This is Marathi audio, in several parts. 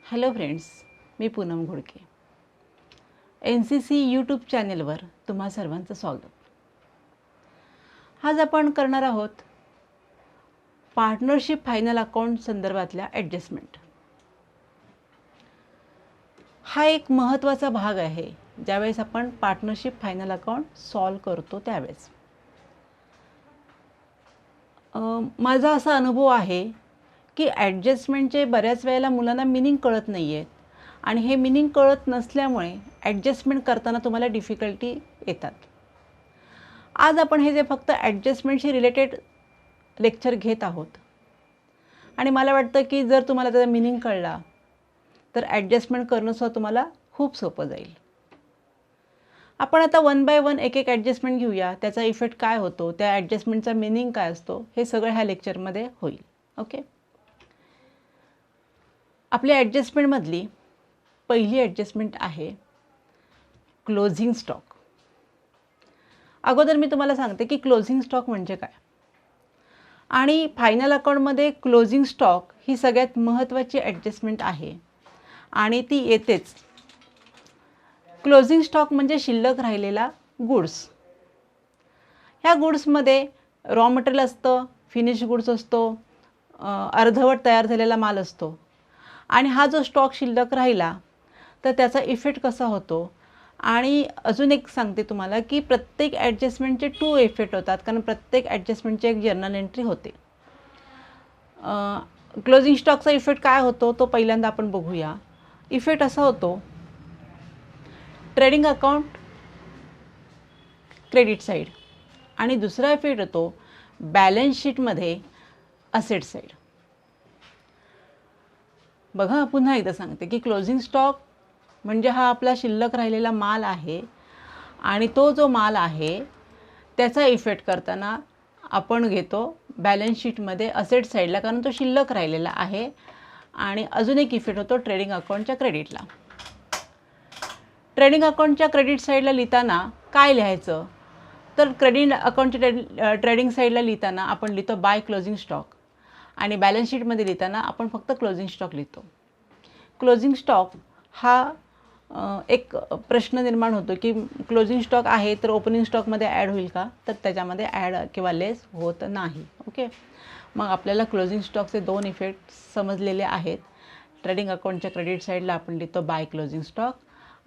हॅलो फ्रेंड्स, मी पूनम घोडके. NCC यूट्यूब चॅनेलवर तुम्हा सर्वांचं स्वागत. आज आपण करणार आहोत पार्टनरशिप फायनल अकाउंट संदर्भातल्या ॲडजस्टमेंट. हा एक महत्त्वाचा भाग आहे ज्यावेळेस आपण पार्टनरशिप फायनल अकाउंट सॉल्व करतो त्यावेळेस. माझा असा अनुभव आहे की ॲडजस्टमेंटचे बऱ्याच वेळेला मुलांना मिनिंग कळत नाही आहेत आणि हे मिनिंग कळत नसल्यामुळे ॲडजस्टमेंट करताना तुम्हाला डिफिकल्टी येतात. आज आपण हे जे फक्त ॲडजस्टमेंटशी रिलेटेड लेक्चर घेत आहोत आणि मला वाटतं की जर तुम्हाला त्याचा मिनिंग कळला तर ॲडजस्टमेंट करणंसुद्धा तुम्हाला खूप सोपं जाईल. आपण आता वन बाय वन एक एक ॲडजस्टमेंट घेऊया, त्याचा इफेक्ट काय होतो, त्या ॲडजस्टमेंटचा मिनिंग काय असतो, हे सगळं ह्या लेक्चरमध्ये होईल. ओके. आपल्या ॲडजस्टमेंटमधली पहिली ॲडजस्टमेंट आहे क्लोजिंग स्टॉक. अगोदर मी तुम्हाला सांगते की क्लोजिंग स्टॉक म्हणजे काय आणि फायनल अकाउंटमध्ये क्लोजिंग स्टॉक ही सगळ्यात महत्त्वाची ॲडजस्टमेंट आहे आणि ती येतेच. क्लोजिंग स्टॉक म्हणजे शिल्लक राहिलेला गुड्स. ह्या गुड्समध्ये रॉ मटेरियल असतं, फिनिश गुड्स असतो, अर्धवट तयार झालेला माल असतो आणि हा जो स्टॉक शिल्लक राहिला तर त्याचा इफेक्ट कसा होतो. आणि अजून एक सांगते तुम्हाला की प्रत्येक ॲडजस्टमेंटचे 2 इफेक्ट होतात, कारण प्रत्येक ॲडजस्टमेंटची एक जर्नल एंट्री होते. क्लोजिंग स्टॉकचा इफेक्ट काय होतो तो पहिल्यांदा आपण बघूया. इफेक्ट असा होतो, ट्रेडिंग अकाउंट क्रेडिट साईड आणि दुसरा इफेक्ट होतो बॅलन्स शीटमध्ये असेट साईड. बघा, पुन्हा एकदा सांगते की क्लोजिंग स्टॉक म्हणजे हा आपला शिल्लक राहिलेला माल आहे आणि तो जो माल आहे त्याचा इफेक्ट करताना आपण घेतो बॅलन्स शीटमध्ये असेट साईडला, कारण तो शिल्लक राहिलेला आहे. आणि अजून एक इफेक्ट होतो ट्रेडिंग अकाउंटच्या क्रेडिटला. ट्रेडिंग अकाउंटच्या क्रेडिट साईडला लिहिताना काय लिहायचं तर क्रेडिट अकाउंटच्या ट्रेडिंग साईडला लिहिताना आपण लिहितो बाय क्लोजिंग स्टॉक आणि बॅलन्स शीटमध्ये लिहिताना आपण फक्त क्लोजिंग स्टॉक लिहितो. क्लोजिंग स्टॉक हा एक प्रश्न निर्माण होतो की क्लोजिंग स्टॉक आहे तर ओपनिंग स्टॉकमध्ये ॲड होईल का, तर त्याच्यामध्ये ॲड किंवा लेस होत नाही. ओके. मग आपल्याला क्लोजिंग स्टॉकचे 2 इफेक्ट समजलेले आहेत. ट्रेडिंग अकाउंटच्या क्रेडिट साईडला आपण लिहितो बाय क्लोजिंग स्टॉक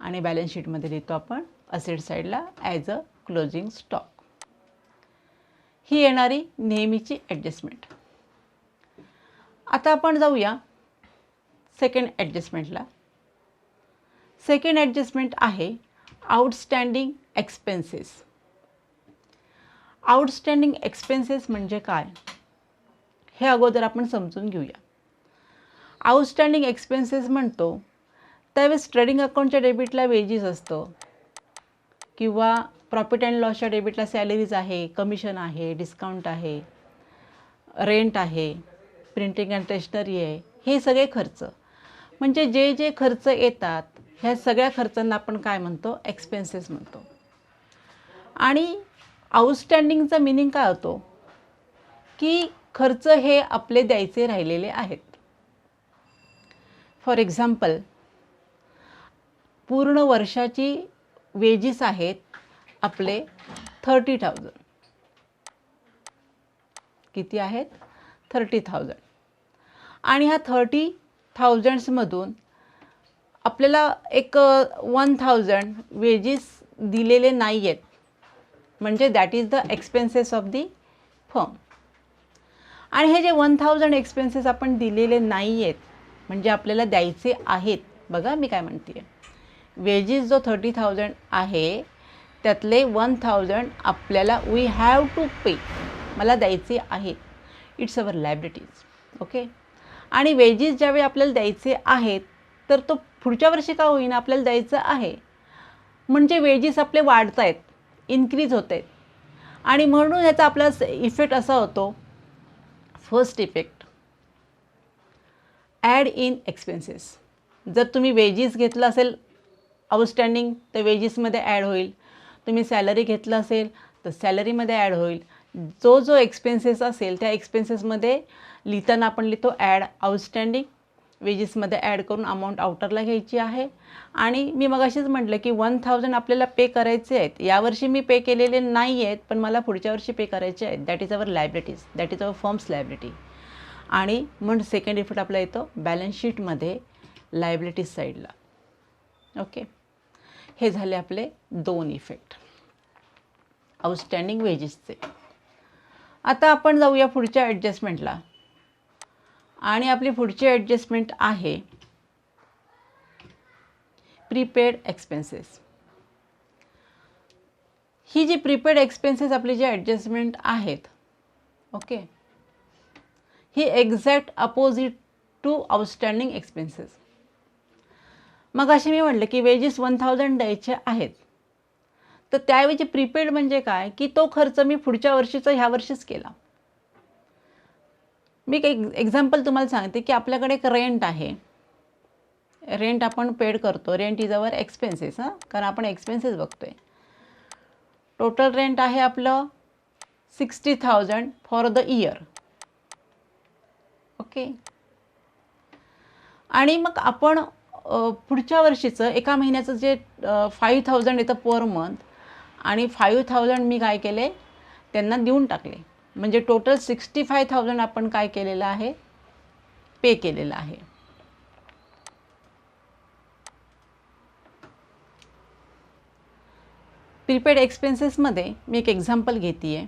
आणि बॅलन्स शीटमध्ये लिहितो आपण असेट साईडला ॲज अ क्लोजिंग स्टॉक. ही येणारी नेहमीची ॲडजस्टमेंट. आता आपण जाऊया सेकंड ॲडजस्टमेंटला. सेकंड ॲडजस्टमेंट आहे आउटस्टँडिंग एक्सपेन्सेस. आउटस्टँडिंग एक्सपेन्सेस म्हणजे काय हे अगोदर आपण समजून घेऊया. आउटस्टँडिंग एक्सपेन्सेस म्हणतो त्यावेळेस ट्रेडिंग अकाउंटच्या डेबिटला वेजेस असतं किंवा प्रॉफिट अँड लॉसच्या डेबिटला सॅलरीज आहे, कमिशन आहे, डिस्काउंट आहे, रेंट आहे, प्रिंटिंग अँड स्टेशनरी आहे. हे सगळे खर्च म्हणजे जे जे खर्च येतात ह्या सगळ्या खर्चांना आपण काय म्हणतो, एक्सपेन्सेस म्हणतो. आणि आउटस्टँडिंगचा मिनिंग काय होतो की खर्च हे आपले द्यायचे राहिलेले आहेत. फॉर एक्झाम्पल, पूर्ण वर्षाची वेजेस आहेत आपले 30,000. किती आहेत, 30,000. आणि ह्या 30,000मधून आपल्याला एक 1,000 वेजेस दिलेले नाही आहेत, म्हणजे that is the expenses of the firm. आणि हे जे 1,000 एक्सपेन्सेस आपण दिलेले नाही आहेत म्हणजे आपल्याला द्यायचे आहेत. बघा मी काय म्हणते, वेजेस जो 30,000 आहे त्यातले 1,000 आपल्याला वी हॅव टू पे, मला द्यायचे आहेत. It's our liabilities. ओके. आणि वेजेस ज्यावेळी आपल्याला द्यायचे आहेत तर तो पुढच्या वर्षी का होईना आपल्याला द्यायचं आहे, म्हणजे वेजेस आपले वाढत आहेत, इन्क्रीज होत आहेत. आणि म्हणून ह्याचा आपला इफेक्ट असा होतो, first effect add in expenses. जर तुम्ही वेजेस घेतलं असेल आउटस्टँडिंग तर वेजेसमध्ये ॲड होईल. तुम्ही सॅलरी घेतलं असेल तर सॅलरीमध्ये ॲड होईल. जो जो एक्सपेन्सेस असेल त्या एक्सपेन्सेसमध्ये लिहिताना आपण लिहितो ॲड आउटस्टँडिंग वेजेसमध्ये ॲड करून अमाऊंट आउटरला घ्यायची आहे. आणि मी मगाशीच म्हटलं की 1000 आपल्याला पे करायचे आहेत. यावर्षी मी पे केलेले नाही आहेत, पण मला पुढच्या वर्षी पे करायचे आहेत. That is our liabilities, that is our firms liability. आणि मग सेकंड इफेक्ट आपला येतो बॅलन्स शीटमध्ये लायबिलिटीज साईडला. ओके, हे झाले आपले 2 इफेक्ट आउटस्टँडिंग वेजेसचे. आता आपण जाऊया पुढच्या ॲडजस्टमेंटला. आणि आपली पुढची ॲडजस्टमेंट आहे प्रीपेड एक्सपेन्सेस. ही जी प्रीपेड एक्सपेन्सेस आपली जी ॲडजस्टमेंट आहेत, ओके, ही exact opposite to outstanding expenses. मग असे मी म्हटलं की वेजेस 1000 द्यायचे आहेत, तर त्याऐवजी प्रीपेड म्हणजे काय की तो खर्च मी पुढच्या वर्षीचा ह्या वर्षीच केला. मी एक एक्झाम्पल तुम्हाला सांगते की आपल्याकडे एक रेंट आहे. रेंट आपण पेड करतो. रेंट इज अवर एक्सपेन्सेस, कारण आपण एक्सपेन्सेस बघतोय. टोटल रेंट आहे आपलं 60,000 फॉर द इयर. ओके, आणि मग आपण पुढच्या वर्षीचं एका महिन्याचं जे 5,000 येतं पर मंथ, आणि 5,000 मी काय केले त्यांना देऊन टाकले. म्हणजे टोटल 65,000 आपण काय केलेलं आहे, पे केलेलं आहे. प्रीपेड एक्सपेन्सेसमध्ये मी एक एक्झाम्पल घेते आहे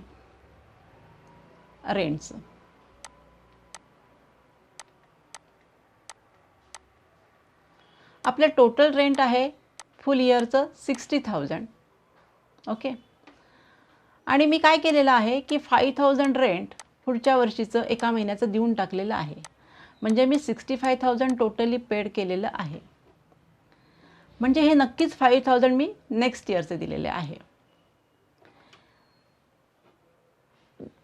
रेंटचं. आपलं टोटल रेंट आहे फुल इयरचं 60,000. ओके, आणि मी काय केलेलं आहे की 5,000 रेंट पुढच्या वर्षीचं एका महिन्याचं देऊन टाकलेलं आहे. म्हणजे मी 65,000 टोटली पेड केलेलं आहे. म्हणजे हे नक्कीच 5,000 मी नेक्स्ट इयरचे दिलेले आहे.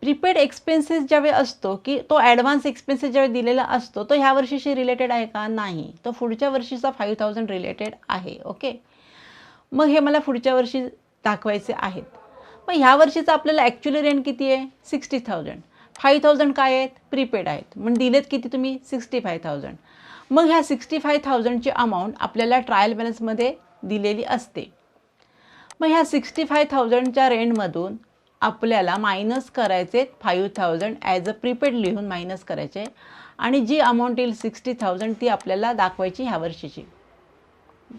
प्रीपेड एक्सपेन्सेस ज्यावेळी असतो की तो ॲडव्हान्स एक्सपेन्सेस ज्यावेळी दिलेला असतो, तो ह्या वर्षीशी रिलेटेड आहे का? नाही, तो पुढच्या वर्षीचा 5,000 रिलेटेड आहे. ओके, मग हे मला पुढच्या वर्षी दाखवायचे आहेत. मग ह्या वर्षीचं आपल्याला ॲक्च्युली रेंट किती आहे? 60,000. 5,000 काय आहेत? प्रीपेड आहेत. मग दिलेत किती तुम्ही? 65,000. मग ह्या 65,000ची अमाऊंट आपल्याला ट्रायल बॅलन्समध्ये दिलेली असते. मग ह्या 65,000च्या रेंटमधून आपल्याला मायनस करायचे 5,000 ॲज अ प्रीपेड लिहून मायनस करायचे, आणि जी अमाऊंट येईल 60,000 ती आपल्याला दाखवायची ह्या वर्षीची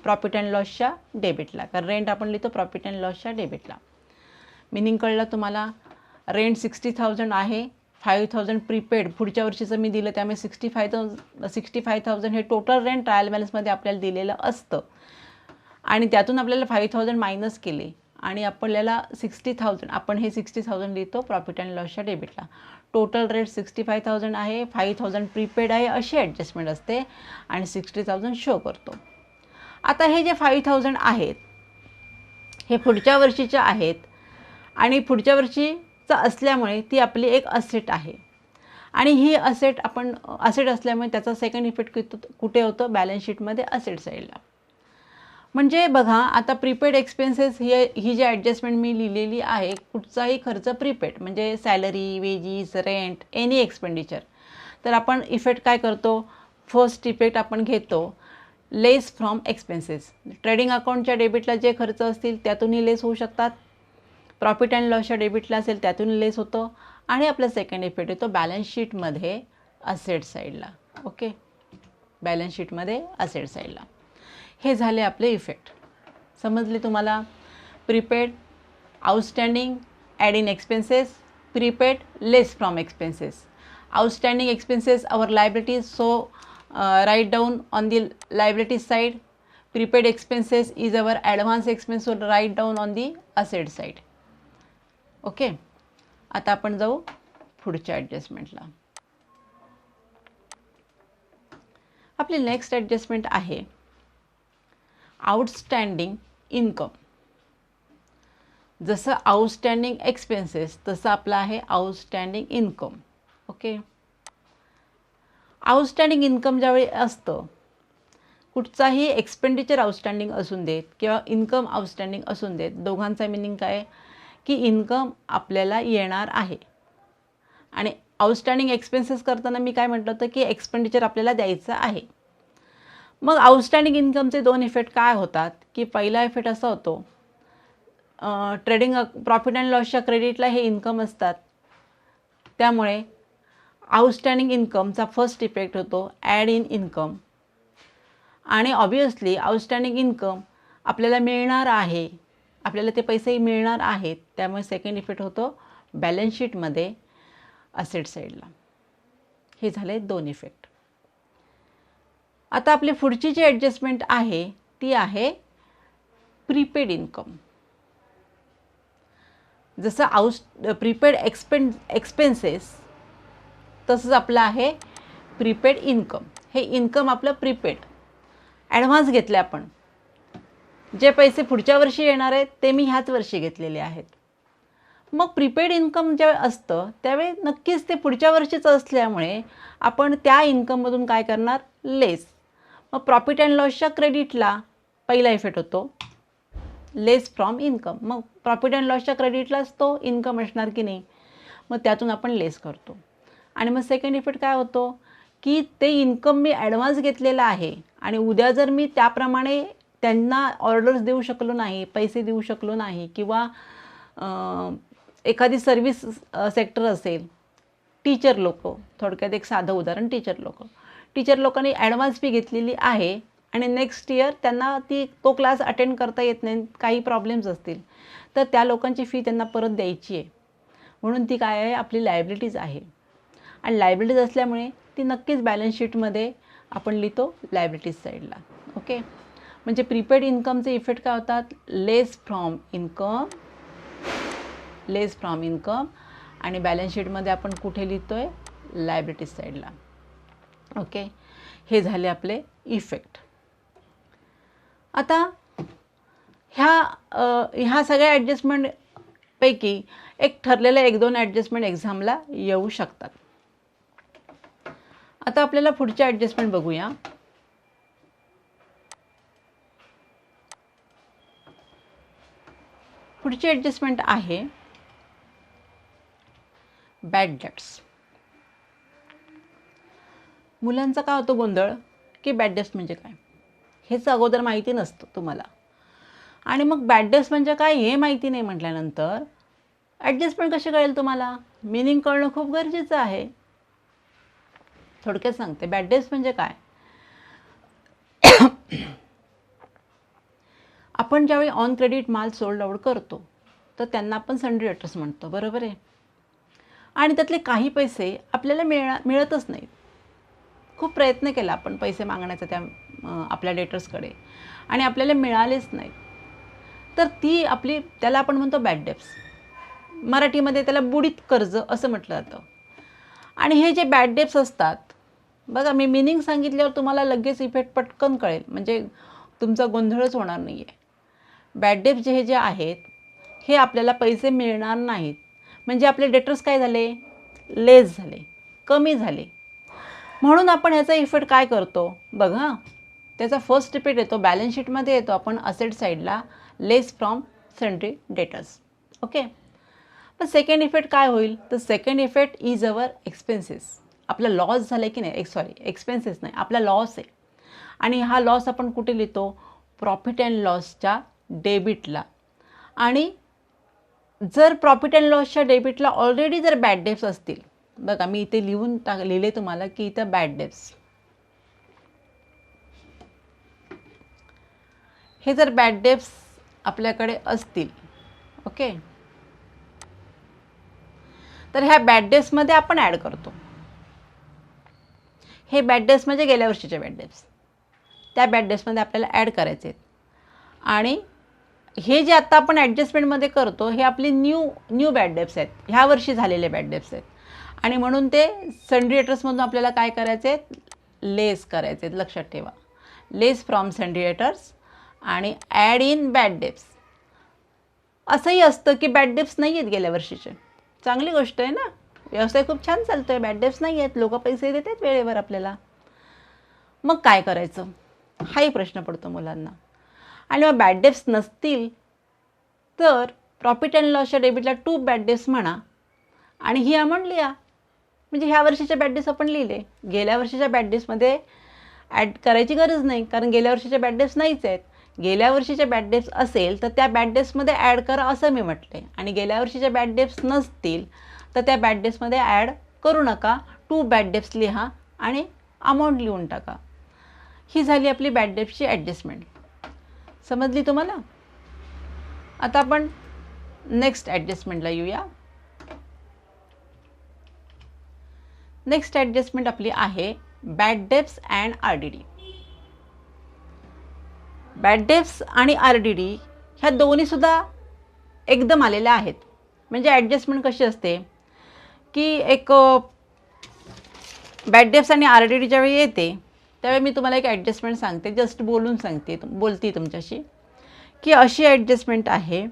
प्रॉफिट अँड लॉसच्या डेबिटला. कारण रेंट आपण लिहितो प्रॉफिट अँड लॉसच्या डेबिटला. मिनिंग कळलं तुम्हाला? रेंट 60,000 आहे, 5,000 प्रीपेड पुढच्या वर्षीचं मी दिलं, त्यामुळे 65,000 हे टोटल रेंट ट्रायल बॅलन्समध्ये आपल्याला दिलेलं असतं. आणि त्यातून आपल्याला 5,000 मायनस केले, आणि आपल्याला 60,000, आपण हे 60,000 लिहितो प्रॉफिट अँड लॉसच्या डेबिटला. टोटल रेट 65,000 आहे, 5,000 प्रीपेड आहे, अशी ॲडजस्टमेंट असते, आणि 60,000 शो करतो. आता हे जे 5,000 आहेत हे पुढच्या वर्षीचे आहेत, आणि पुढच्या वर्षीचं असल्यामुळे ती आपली एक असेट आहे. आणि ही असेट आपण असेट असल्यामुळे त्याचा सेकंड इफेक्ट कुठे होतो? बॅलन्स शीटमध्ये असेट साईडला. म्हणजे बघा, आता प्रीपेड एक्सपेन्सेस ही जी ॲडजस्टमेंट मी लिहिलेली आहे, कुठचाही खर्च प्रीपेड म्हणजे salary, wages, rent, any expenditure, तर आपण इफेक्ट काय करतो? फर्स्ट इफेक्ट आपण घेतो लेस फ्रॉम एक्सपेन्सेस. ट्रेडिंग अकाउंटच्या डेबिटला जे खर्च असतील त्यातूनही लेस होऊ शकतात, प्रॉफिट अँड लॉसच्या डेबिटला असेल त्यातून लेस होतं, आणि आपला सेकंड इफेक्ट येतो बॅलन्स शीटमध्ये असेट साईडला. ओके, बॅलन्स शीटमध्ये असेट साईडला. हे झाले आपले इफेक्ट. समजले तुम्हाला? Prepaid, outstanding, add in expenses, prepaid, less from expenses. Outstanding expenses our liabilities, so write down on the liabilities side. Prepaid expenses is our advance expense, so write down on the asset side. Okay, आता आपण जाऊ पुढच्या ॲडजस्टमेंटला. आपली नेक्स्ट ॲडजस्टमेंट आहे आउटस्टँडिंग इन्कम. जसं आउटस्टँडिंग एक्सपेन्सेस तसं आपलं आहे outstanding income. Okay, outstanding income ज्यावेळी असतं, कुठचाही एक्सपेंडिचर आउटस्टँडिंग असून देत किंवा इन्कम आउटस्टँडिंग असून देत, दोघांचा मिनिंग काय की इन्कम आपल्याला येणार आहे. आणि आउटस्टँडिंग एक्सपेन्सेस करताना मी काय म्हटलं होतं की एक्सपेंडिचर आपल्याला द्यायचं आहे. मग आउटस्टँडिंग इन्कमचे दोन इफेक्ट काय होतात की पहिला इफेक्ट असा होतो, ट्रेडिंग प्रॉफिट अँड लॉसच्या क्रेडिटला हे इन्कम असतात, त्यामुळे आउटस्टँडिंग इन्कमचा फर्स्ट इफेक्ट होतो ॲड इन इन्कम. आणि ऑब्वियसली आउटस्टँडिंग इन्कम आपल्याला मिळणार आहे, आपल्याला ते पैसे मिळणार आहेत, त्यामुळे सेकंड इफेक्ट होतो बॅलन्स शीटमध्ये असेट साईडला. हे झाले दोन इफेक्ट. आता आपली पुढची जी ॲडजस्टमेंट आहे ती आहे प्रीपेड इन्कम. जसं प्रीपेड एक्सपेन्सेस तसंच आपलं आहे प्रीपेड इन्कम. हे इन्कम आपलं प्रीपेड ॲडव्हान्स घेतले आपण, जे पैसे पुढच्या वर्षी येणार आहेत ते मी ह्याच वर्षी घेतलेले आहेत. मग प्रीपेड इन्कम ज्यावेळी असतं त्यावेळी नक्कीच ते पुढच्या वर्षीचं असल्यामुळे आपण त्या इन्कममधून काय करणार, लेस. मग प्रॉफिट अँड लॉसच्या क्रेडिटला पहिला इफेक्ट होतो लेस फ्रॉम इन्कम. मग प्रॉफिट अँड लॉसच्या क्रेडिटलाच तो इन्कम असणार की नाही, मग त्यातून आपण लेस करतो. आणि मग सेकंड इफेक्ट काय होतो की ते इन्कम मी ॲडव्हान्स घेतलेला आहे आणि उद्या जर मी त्याप्रमाणे त्यांना ऑर्डर्स देऊ शकलो नाही, पैसे देऊ शकलो नाही, किंवा एखादी सर्विस सेक्टर असेल, टीचर लोक, थोडक्यात एक साधं उदाहरण, टीचर लोकांनी ॲडव्हान्स फी घेतलेली आहे आणि नेक्स्ट इयर त्यांना तो क्लास अटेंड करता येत नाही, काही प्रॉब्लेम्स असतील, तर त्या लोकांची फी त्यांना परत द्यायची आहे. म्हणून ती काय आहे, आपली लायबिलिटीज आहे. आणि लायबिलिटीज असल्यामुळे ती नक्कीच बॅलन्स शीटमध्ये आपण लिहितो लायबिलिटीज साईडला. ओके, म्हणजे प्रीपेड इन्कमचे इफेक्ट काय होतात, लेस फ्रॉम इन्कम, आणि बॅलन्स शीटमध्ये आपण कुठे लिहितो आहे, लायबिलिटीज साईडला. ओके, हे झाले आपले इफेक्ट. आता ह्या सगळ्या ॲडजस्टमेंटपैकी एक ठरलेलं 1-2 ॲडजस्टमेंट एक्झामला येऊ शकतात. आता आपल्याला पुढची ॲडजस्टमेंट बघूया. पुढची ॲडजस्टमेंट आहे बॅड डेट्स. मुलांचा काय होतो गोंधळ की बॅड डेट्स म्हणजे काय हेच अगोदर माहिती नसतं तुम्हाला, आणि मग बॅड डेट्स म्हणजे काय हे माहिती नाही म्हटल्यानंतर ॲडजस्टमेंट कशी कळेल तुम्हाला, मिनिंग कळणं खूप गरजेचं आहे. थोडक्यात सांगते, बॅड डेट्स म्हणजे काय. आपण ज्यावेळी ऑन क्रेडिट माल सोल्ड आउट करतो तर त्यांना आपण सन्ड्री डेटर्स म्हणतो, बरोबर आहे. आणि त्यातले काही पैसे आपल्याला मिळतच नाहीत. खूप प्रयत्न केला आपण पैसे मागण्याचा त्या आपल्या डेटर्सकडे आणि आपल्याला मिळालेच नाहीत, तर त्याला आपण म्हणतो बॅड डेट्स. मराठीमध्ये त्याला बुडीत कर्ज असं म्हटलं जातं. आणि हे जे बॅड डेट्स असतात, बघा मी मिनिंग सांगितल्यावर तुम्हाला लगेच इफेक्ट पटकन कळेल, म्हणजे तुमचा गोंधळच होणार नाही आहे. बॅड डेट्स जे आहेत हे आपल्याला पैसे मिळणार नाहीत, म्हणजे आपले डेटर्स काय झाले, लेस झाले, कमी झाले. म्हणून आपण ह्याचा इफेक्ट काय करतो बघा, त्याचा फर्स्ट इफेक्ट येतो बॅलन्स शीटमध्ये येतो आपण असेट साईडला, less from sundry debtors. Okay, पण सेकंड इफेक्ट काय होईल, तर second effect is our expenses. आपला लॉस झाला आहे की नाही, एक्सपेन्सेस नाही, आपला लॉस आहे. आणि हा लॉस आपण कुठे लिहितो, प्रॉफिट अँड लॉसच्या डेबिटला. आणि जर प्रॉफिट अँड लॉसच्या डेबिटला ऑलरेडी जर बॅड डेट्स असतील, बघा मी इथे लिहिले तुम्हाला की इथं बॅड डेट्स, हे जर बॅड डेट्स आपल्याकडे असतील, ओके, तर ह्या बॅड डेट्समध्ये आपण ॲड करतो. हे बॅड डेट्स म्हणजे गेल्या वर्षीचे बॅड डेट्स, त्या बॅड डेट्समध्ये आपल्याला ॲड करायचे आहेत. आणि हे जे आता आपण ॲडजस्टमेंटमध्ये करतो हे आपली न्यू बॅड डेट्स आहेत, ह्या वर्षी झालेले बॅड डेट्स आहेत. आणि म्हणून ते सन्ड्री डेटर्समधून आपल्याला काय करायचे आहेत, लेस करायचे आहेत. लक्षात ठेवा, लेस फ्रॉम सन्ड्री डेटर्स आणि ॲड इन बॅड डेट्स. असंही असतं की बॅड डेट्स नाही आहेत गेल्या वर्षीचे, चांगली गोष्ट आहे ना, व्यवसाय खूप छान चालतो आहे, बॅड डेट्स नाही आहेत, लोक पैसे देतात वेळेवर आपल्याला. मग काय करायचं हाही प्रश्न पडतो मुलांना. आणि मग बॅड डेट्स नसतील तर प्रॉफिट अँड लॉसच्या डेबिटला 2 बॅड डेट्स म्हणा आणि ही अमाऊंट लिहा. म्हणजे ह्या वर्षीच्या बॅड डेट्स आपण लिहिले, गेल्या वर्षीच्या बॅड डेट्समध्ये ॲड करायची गरज नाही, कारण गेल्या वर्षीच्या बॅड डेट्स नाहीच आहेत. गेल्या वर्षीच्या बॅड डेट्स असेल तर त्या बॅड डेट्समध्ये ॲड करा असं मी म्हटले, आणि गेल्या वर्षीच्या बॅड डेट्स नसतील तर त्या बॅड डेट्समध्ये ॲड करू नका. 2 बॅड डेट्स लिहा आणि अमाऊंट लिहून टाका. ही झाली आपली बॅड डेट्सची ॲडजस्टमेंट. समजली तुम्हाला? आता आपण नेक्स्ट ॲडजस्टमेंटला येऊया. नेक्स्ट ॲडजस्टमेंट आपली आहे bad debts and RDD. Bad debts आणि RDD ह्या दोन्हीसुद्धा एकदम आलेल्या आहेत. म्हणजे ॲडजस्टमेंट कशी असते की एक बॅड डेट्स आणि RDD ज्यावेळी येते त्यावेळी मी तुम्हाला एक ॲडजस्टमेंट सांगते, जस्ट बोलून बोलते तुमच्याशी, की अशी ॲडजस्टमेंट आहे.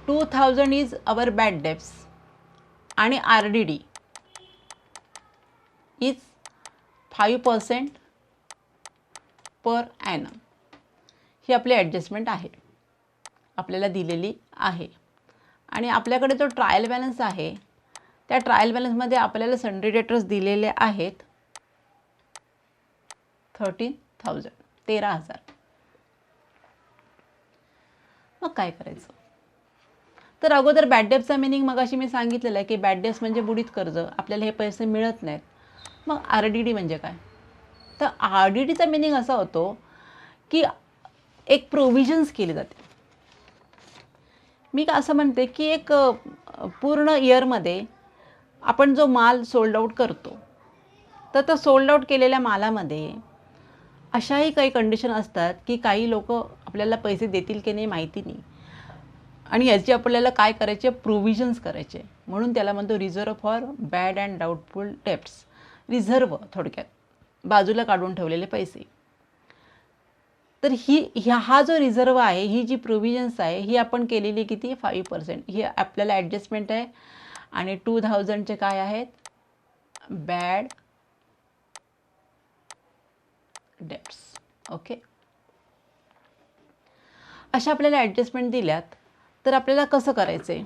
₹2000 इज अवर बॅड डेट्स आणि RDD इज 5% पर ॲनम. ही आपली ॲडजस्टमेंट आहे, आपल्याला दिलेली आहे. आणि आपल्याकडे जो ट्रायल बॅलन्स आहे त्या ट्रायल बॅलन्समध्ये आपल्याला सन्ड्री डेटर्स दिलेले आहेत 13,000. मग काय करायचं? तर अगोदर बॅड डेट्सचा मिनिंग मगाशी मी सांगितलेलं आहे की बॅड डेट्स म्हणजे बुडीत कर्ज, आपल्याला हे पैसे मिळत नाहीत. मग RDD म्हणजे काय? तर RDDचा मिनिंग असा होतो की एक प्रोव्हिजन्स केली जाते. मी असं म्हणते की एक पूर्ण इयरमध्ये आपण जो माल सोल्ड आउट करतो, तर तो सोल्ड आउट केलेल्या मालामध्ये अशाही काही कंडिशन असतात की काही लोक आपल्याला पैसे देतील की नाही माहिती नाही, आणि याची आपल्याला काय करायचे, प्रोव्हिजन्स करायचे. म्हणून त्याला म्हणतो reserve for bad and doubtful debts. Reserve थोडक्यात बाजूला काढून ठेवलेले पैसे. तर हा जो रिझर्व आहे, ही जी प्रोव्हिजन्स आहे, ही आपण केलेली किती, 5%. ही आपल्याला ॲडजस्टमेंट आहे. आणि 2000चे काय आहेत, बॅड डेट्स. ओके, अशा आपल्याला ॲडजस्टमेंट दिल्यात. तर आपल्याला कसं करायचं आहे?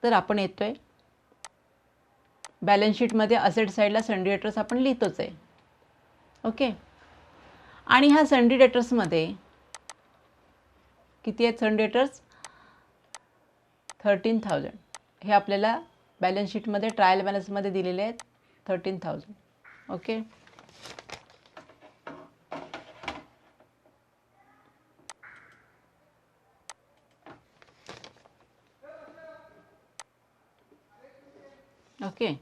तर आपण येतोय बॅलन्स शीटमध्ये असेट साईडला सन्ड्री डेटर्स आपण लिहितोच आहे. ओके, आणि ह्या सन्ड्री डेटर्समध्ये किती आहेत सन्ड्री डेटर्स, 13,000. हे आपल्याला बॅलन्स शीटमध्ये ट्रायल बॅलन्समध्ये दिलेले आहेत 13,000. Okay, okay.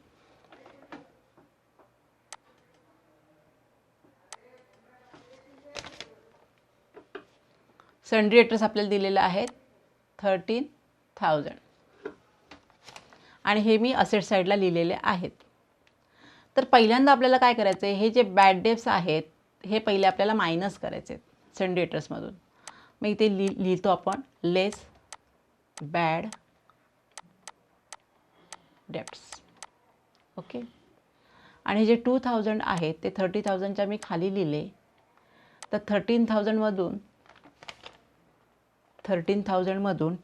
सन्ड्री डेटर्स आपल्याला दिलेले आहेत 13,000, आणि हे मी असेट साईडला लिहिलेले आहेत. तर पहिल्यांदा आपल्याला काय करायचं आहे, हे जे बॅड डेट्स आहेत हे पहिले आपल्याला मायनस करायचे आहेत सन्ड्री डेटर्समधून. मग इथे लिहितो आपण लेस बॅड डेट्स. ओके, आणि जे 2000 आहेत ते 30,000च्या मी खाली लिहिले. तर 13,000मधून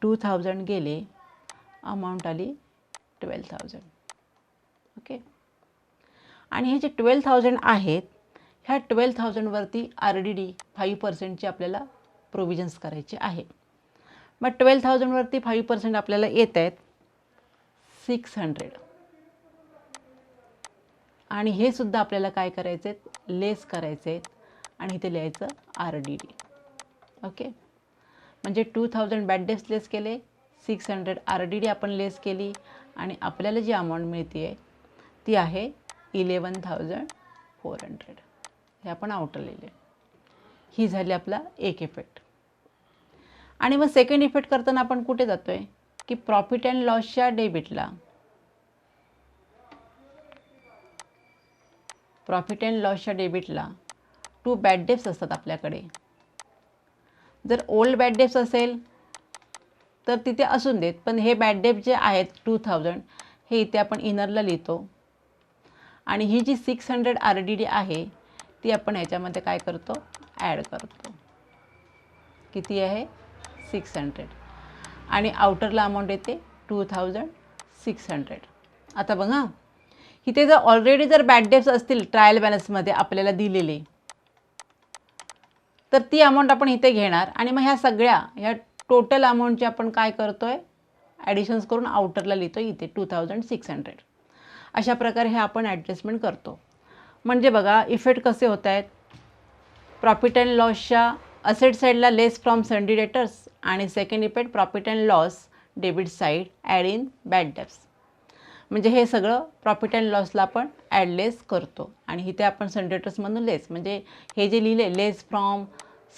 2000 गेले, अमाऊंट आली 12,000. ओके, आणि हे जे 12,000 आहेत ह्या 12,000वरती RDD 5%ची आपल्याला प्रोव्हिजन्स करायचे आहे. मग 12,000वरती 5% आपल्याला येत आहेत 600, आणि हे सुद्धा आपल्याला काय करायचे आहेत, लेस करायचे आहेत, आणि इथे लिहायचं RDD. ओके, म्हणजे 2000 बॅड डेट्स लेस केले, 600 RDD आपण लेस केली, आणि आपल्याला जी अमाऊंट मिळते आहे ती आहे 11,400. हे आपण आउटर लिहिले. ही झाली आपला एक इफेक्ट. आणि मग सेकंड इफेक्ट करताना आपण कुठे जातो आहे की प्रॉफिट अँड लॉसच्या डेबिटला. प्रॉफिट अँड लॉसच्या डेबिटला 2 बॅड डेट्स असतात आपल्याकडे. जर ओल्ड बॅड डेट्स असेल तर तिथे असून देत, पण हे बॅड डेट जे आहेत 2000 हे इथे आपण इनरला लिहितो, आणि ही जी 600 RDD आहे ती आपण ह्याच्यामध्ये काय करतो, ॲड करतो. किती आहे, 600, आणि आउटरला अमाऊंट येते 2600. आता बघा, इथे जर ऑलरेडी जर बॅड डेट्स असतील ट्रायल बॅलन्समध्ये आपल्याला दिलेले, तर ती अमाऊंट आपण इथे घेणार आणि मग ह्या टोटल अमाऊंटचे आपण काय करतोय, ॲडिशन्स करून आउटरला लिहितो इथे 2600. अशा प्रकारे हे आपण ॲडजस्टमेंट करतो. म्हणजे बघा इफेक्ट कसे होत आहेत, प्रॉफिट अँड लॉसच्या असेट साईडला लेस फ्रॉम सन्डी डेटर्स आणि second effect profit and loss debit side add in bad debts. म्हणजे हे सगळं प्रॉफिट अँड लॉसला आपण ॲड लेस करतो आणि इथे आपण सन्डी डेटर्समधून लेस, म्हणजे हे जे लिहिले लेस फ्रॉम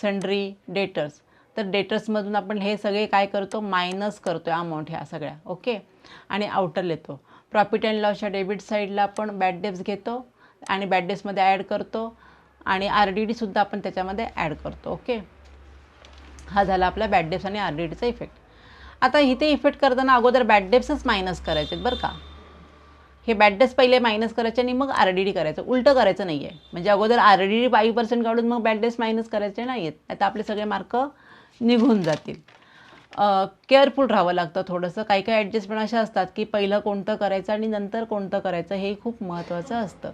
सन्ड्री डेटर्स, तर डेटर्समधून आपण हे सगळे काय करतो, मायनस करतो आहे अमाऊंट ह्या सगळ्या. ओके. आणि आउटर लिहितो. प्रॉफिट अँड लॉसच्या डेबिट साईडला आपण बॅड डेट्स घेतो आणि बॅड डेट्समध्ये ॲड करतो आणि RDDसुद्धा आपण त्याच्यामध्ये ॲड करतो. ओके. हा झाला आपला बॅड डेट्स आणि RDDचा इफेक्ट. आता इथे इफेक्ट करताना अगोदर बॅड डेट्सच मायनस करायचे बरं का. हे बॅड डेट्स पहिले मायनस करायचे आणि मग RDD करायचं, उलटं करायचं नाही आहे. म्हणजे अगोदर RDD 5% काढून मग बॅड डेट्स मायनस करायचे नाही आहेत. आता आपले सगळे मार्क निघून जातील. केअरफुल राहावं लागतं थोडंसं. काही काही ॲडजस्टमेंट अशा असतात की पहिलं कोणतं करायचं आणि नंतर कोणतं करायचं, हे खूप महत्त्वाचं असतं.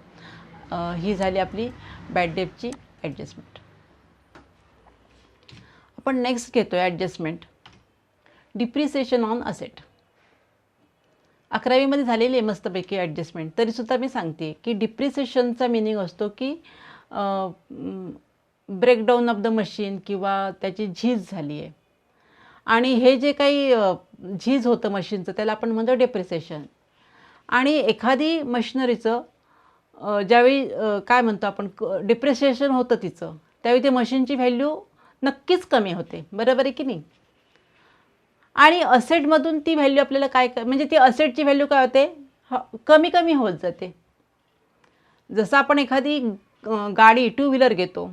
ही झाली आपली बॅड डेटची ॲडजस्टमेंट. आपण नेक्स्ट घेतो आहे ॲडजस्टमेंट डिप्रिसिएशन ऑन असेट. 11वीमध्ये झालेली आहे मस्तपैकी ॲडजस्टमेंट, तरीसुद्धा मी सांगते की डिप्रिसिएशनचा मिनिंग असतो की ब्रेकडाऊन ऑफ द मशीन किंवा त्याची झीज झाली आहे आणि हे जे काही झीज होतं मशीनचं त्याला आपण म्हणतो डिप्रिसिएशन. आणि एखादी मशिनरीचं ज्यावेळी काय म्हणतो आपण डिप्रिसिएशन होतं तिचं, त्यावेळी ते मशीनची व्हॅल्यू नक्कीच कमी होते, बरोबर आहे की नाही. आणि असेटमधून ती व्हॅल्यू आपल्याला काय म्हणजे ती असेटची व्हॅल्यू काय होते, कमी कमी होत जाते. जसं आपण एखादी गाडी 2 व्हीलर घेतो,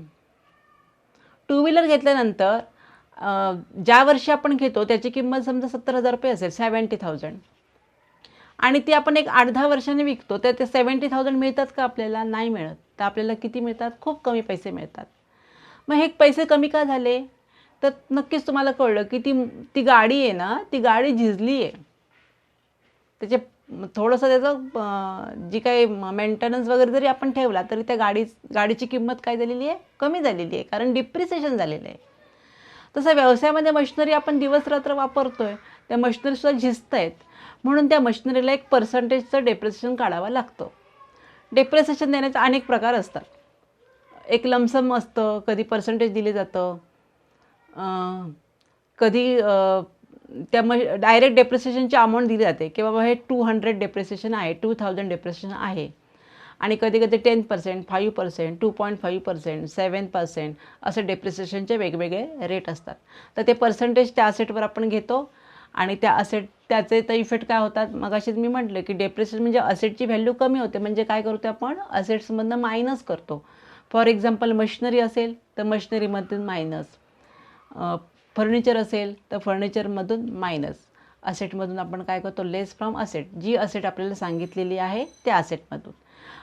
2 व्हीलर घेतल्यानंतर ज्या वर्षी आपण घेतो त्याची किंमत समजा 70,000 रुपये असेल, 70,000, आणि ती आपण एक 8-10 वर्षांनी विकतो, तर ते 70,000 मिळतात का आपल्याला, नाही मिळत. तर आपल्याला किती मिळतात, खूप कमी पैसे मिळतात. मग हे पैसे कमी का झाले, तर नक्कीच तुम्हाला कळलं की ती गाडी आहे ना, ती गाडी झिजली आहे. त्याचे थोडंसं त्याचं जी काही मेंटेनन्स वगैरे जरी आपण ठेवला तरी त्या गाडीची किंमत काय झालेली आहे, कमी झालेली आहे, कारण डिप्रिसिएशन झालेलं आहे. तसं व्यवसायामध्ये मशिनरी आपण दिवस रात्र वापरतो आहे, त्या मशिनरीसुद्धा झिजत आहेत, म्हणून त्या मशिनरीला एक पर्सेंटेजचं डेप्रिसिएशन काढावं लागतं. डेप्रिसिएशन देण्याचे अनेक प्रकार असतात. एक लमसम असतं, कधी पर्सेंटेज दिले जातं, कधी त्या डायरेक्ट डेप्रिसिएशनची अमाऊंट दिली जाते की बाबा हे 200 डेप्रिसिएशन आहे, 2000 डेप्रिसिएशन आहे. आणि कधी कधी 10%, 5%, 2.5%, 7% असे डेप्रिसिएशनचे वेगवेगळे रेट असतात. तर ते पर्सेंटेज त्या असेटवर आपण घेतो आणि त्याचे तर इफेक्ट काय होतात, मगाशीच मी म्हटलं की डेप्रिसिएशन म्हणजे असेटची व्हॅल्यू कमी होते, म्हणजे काय करतो आपण, असेट्समधनं मायनस करतो. फॉर एक्झाम्पल मशिनरी असेल तर मशिनरीमधून मायनस, फर्निचर असेल तर फर्निचरमधून मायनस, असेटमधून आपण काय करतो, लेस फ्रॉम असेट, जी असेट आपल्याला सांगितलेली आहे त्या असेटमधून.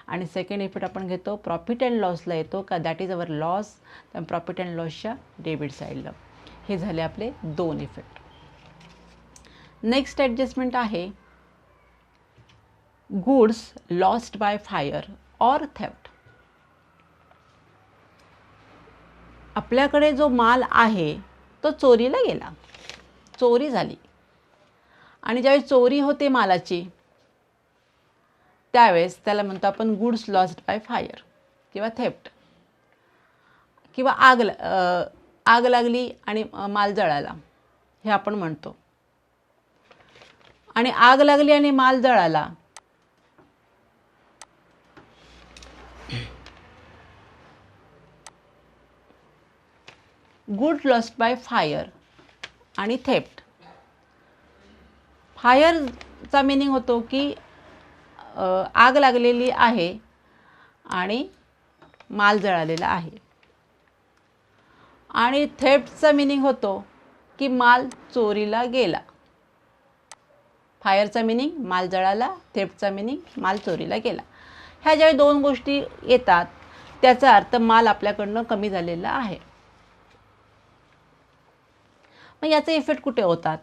आणि सेकंड इफेक्ट आपण घेतो प्रॉफिट अँड लॉसला येतो का, दॅट इज अवर लॉस, त्या प्रॉफिट अँड लॉसच्या डेबिट साईडला. हे झाले आपले 2 इफेक्ट. नेक्स्ट ॲडजस्टमेंट आहे goods lost by fire or theft. आपल्याकडे जो माल आहे तो चोरीला गेला, चोरी झाली, आणि ज्यावेळी चोरी होते मालाची त्यावेळेस त्याला म्हणतो आपण गुड्स लॉस्ट बाय फायर किंवा थेफ्ट. किंवा आग लागली आणि माल जळाला, हे आपण म्हणतो. आणि आग लागली आणि माल जळाला, गुड लॉस्ट बाय फायर आणि थेफ्ट. फायरचा मिनिंग होतो की आग लागलेली आहे आणि माल जळालेला आहे, आणि थेफ्टचा मिनिंग होतो की माल चोरीला गेला. फायरचा मिनिंग माल जळाला, थेफ्टचा मिनिंग माल चोरीला गेला. ह्या ज्या 2 गोष्टी येतात त्याचा अर्थ माल आपल्याकडनं कमी झालेला आहे. मग याचे इफेक्ट कुठे होतात,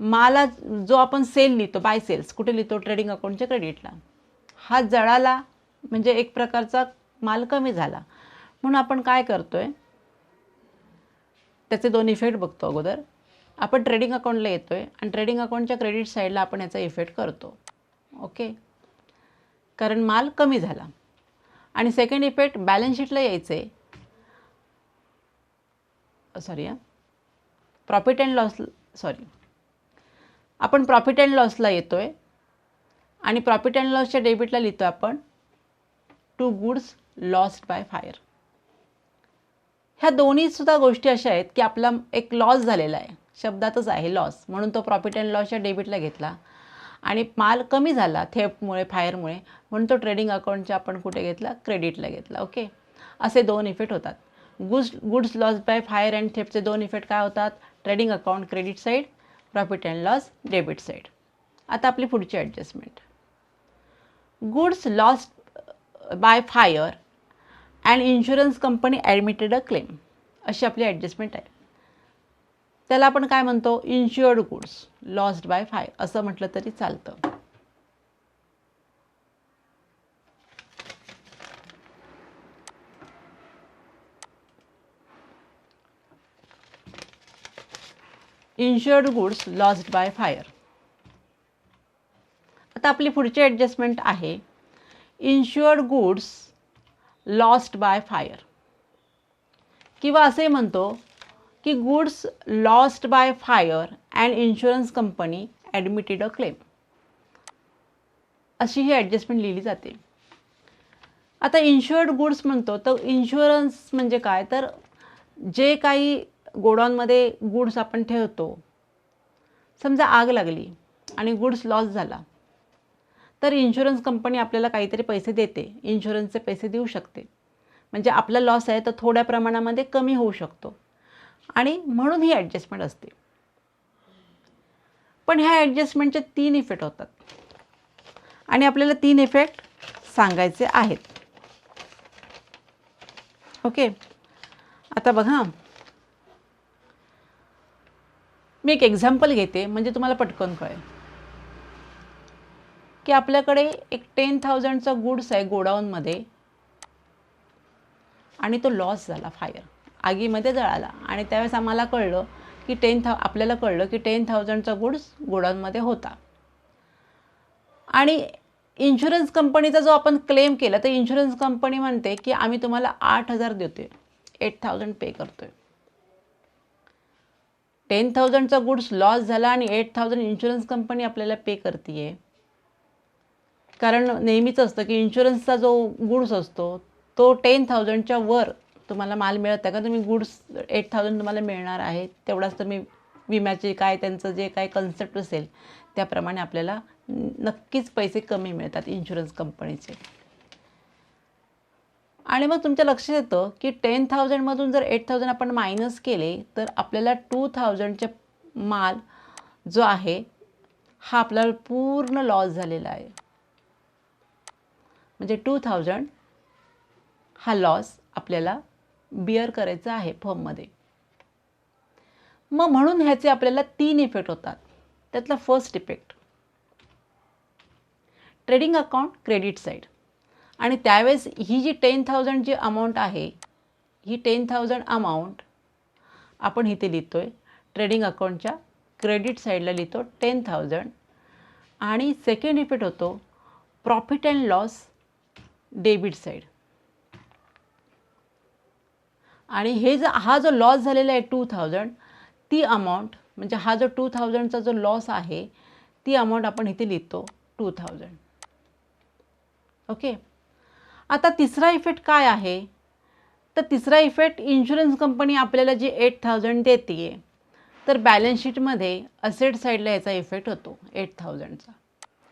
माला जो आपण सेल लिहितो, बाय सेल्स कुठे लिहितो? ट्रेडिंग अकाउंटच्या क्रेडिटला. हा जळाला म्हणजे एक प्रकारचा माल कमी झाला, म्हणून आपण काय करतोय, त्याचे दोन इफेक्ट बघतो. अगोदर आपण ट्रेडिंग अकाउंटला येतोय आणि ट्रेडिंग अकाउंटच्या क्रेडिट साईडला आपण याचा इफेक्ट करतो. ओके, कारण माल कमी झाला. आणि सेकंड इफेक्ट बॅलन्स शीटला यायचे, प्रॉफिट अँड लॉस, आपण प्रॉफिट अँड लॉसला येतोय आणि प्रॉफिट अँड लॉसच्या डेबिटला लिहितो आपण to goods lost by fire. ह्या दोन्ही सुद्धा गोष्टी अशा आहेत की आपला एक लॉस झालेला आहे, शब्दातच आहे लॉस, म्हणून तो प्रॉफिट अँड लॉसच्या डेबिटला घेतला. आणि माल कमी झाला थेफ्टमुळे, फायरमुळे, म्हणून तो ट्रेडिंग अकाउंटच्या आपण कुठे घेतला? क्रेडिटला घेतला. ओके, असे दोन इफेक्ट होतात. Goods loss by fire and थेफ्टचे दोन इफेक्ट काय होतात? Trading account credit side, profit and loss debit side. आता आपली पुढची adjustment, goods lost by fire and insurance company admitted a claim, अशी आपली ॲडजस्टमेंट आहे. त्याला आपण काय म्हणतो? Insured goods lost by fire असं म्हटलं तरी चालतं. Insured goods lost by fire. आता आपली पुढची ॲडजस्टमेंट आहे insured goods lost by fire, किंवा असे म्हणतो की goods lost by fire and insurance company admitted a claim, अशी ही ॲडजस्टमेंट लिहिली जाते. आता इन्श्युअर्ड गुड्स म्हणतो तर इन्शुरन्स म्हणजे काय? तर जे काही गोडाऊनमध्ये गुड्स आपण ठेवतो, समजा आग लागली आणि गुड्स लॉस झाला, तर इन्शुरन्स कंपनी आपल्याला काहीतरी पैसे देते, इन्शुरन्सचे पैसे देऊ शकते. म्हणजे आपला लॉस आहे तर थोड्या प्रमाणामध्ये कमी होऊ शकतो, आणि म्हणून ही ॲडजस्टमेंट असते. पण ह्या ॲडजस्टमेंटचे तीन इफेक्ट होतात आणि आपल्याला तीन इफेक्ट सांगायचे आहेत. ओके, आता बघा, मी एक एक्झाम्पल घेते म्हणजे तुम्हाला पटकन कळेल की आपल्याकडे एक 10,000चा गुड्स आहे गोडाऊनमध्ये आणि तो लॉस झाला, फायर आगीमध्ये जळाला. आणि त्यावेळेस आम्हाला कळलं की आपल्याला कळलं की 10,000चा गुड्स गोडाऊनमध्ये होता. आणि इन्शुरन्स कंपनीचा जो आपण क्लेम केला, तर इन्शुरन्स कंपनी म्हणते की आम्ही तुम्हाला 8,000 देतोय, 8,000 पे करतोय. 10,000चा गुड्स लॉस झाला आणि 8,000 इन्शुरन्स कंपनी आपल्याला पे करते. कारण नेहमीच असतं की इन्शुरन्सचा जो गुड्स असतो तो 10,000च्या वर तुम्हाला माल मिळत आहे का, तुम्ही गुड्स 8,000 तुम्हाला मिळणार आहे, तेवढाच तुम्ही विम्याचे काय त्यांचं जे काय कन्सेप्ट असेल त्याप्रमाणे आपल्याला नक्कीच पैसे कमी मिळतात इन्शुरन्स कंपनीचे. आणि मग तुमच्या लक्षात येतं की 10,000मधून जर 8,000 आपण मायनस केले तर आपल्याला 2,000चे माल जो आहे हा आपल्याला पूर्ण लॉस झालेला आहे. म्हणजे 2,000 हा लॉस आपल्याला बिअर करायचा आहे फर्ममध्ये. मग म्हणून ह्याचे आपल्याला तीन इफेक्ट होतात. त्यातला first effect trading account credit side. आणि त्यावेळेस ही जी 10,000 जी अमाऊंट आहे, ही 10,000 अमाऊंट आपण इथे लिहितोय ट्रेडिंग अकाउंटच्या क्रेडिट साईडला लिहितो 10,000. आणि सेकंड इफेक्ट होतो profit and loss debit side. आणि हा जो लॉस झालेला आहे 2,000, ती अमाऊंट म्हणजे हा जो 2,000चा जो लॉस आहे ती अमाऊंट आपण इथे लिहितो 2,000. ओके, आता तिसरा इफेक्ट काय आहे? तर तिसरा इफेक्ट इन्शुरन्स कंपनी आपल्याला जी 8,000 देते, तर बॅलन्स शीटमध्ये असेट साईडला याचा इफेक्ट होतो 8,000चा.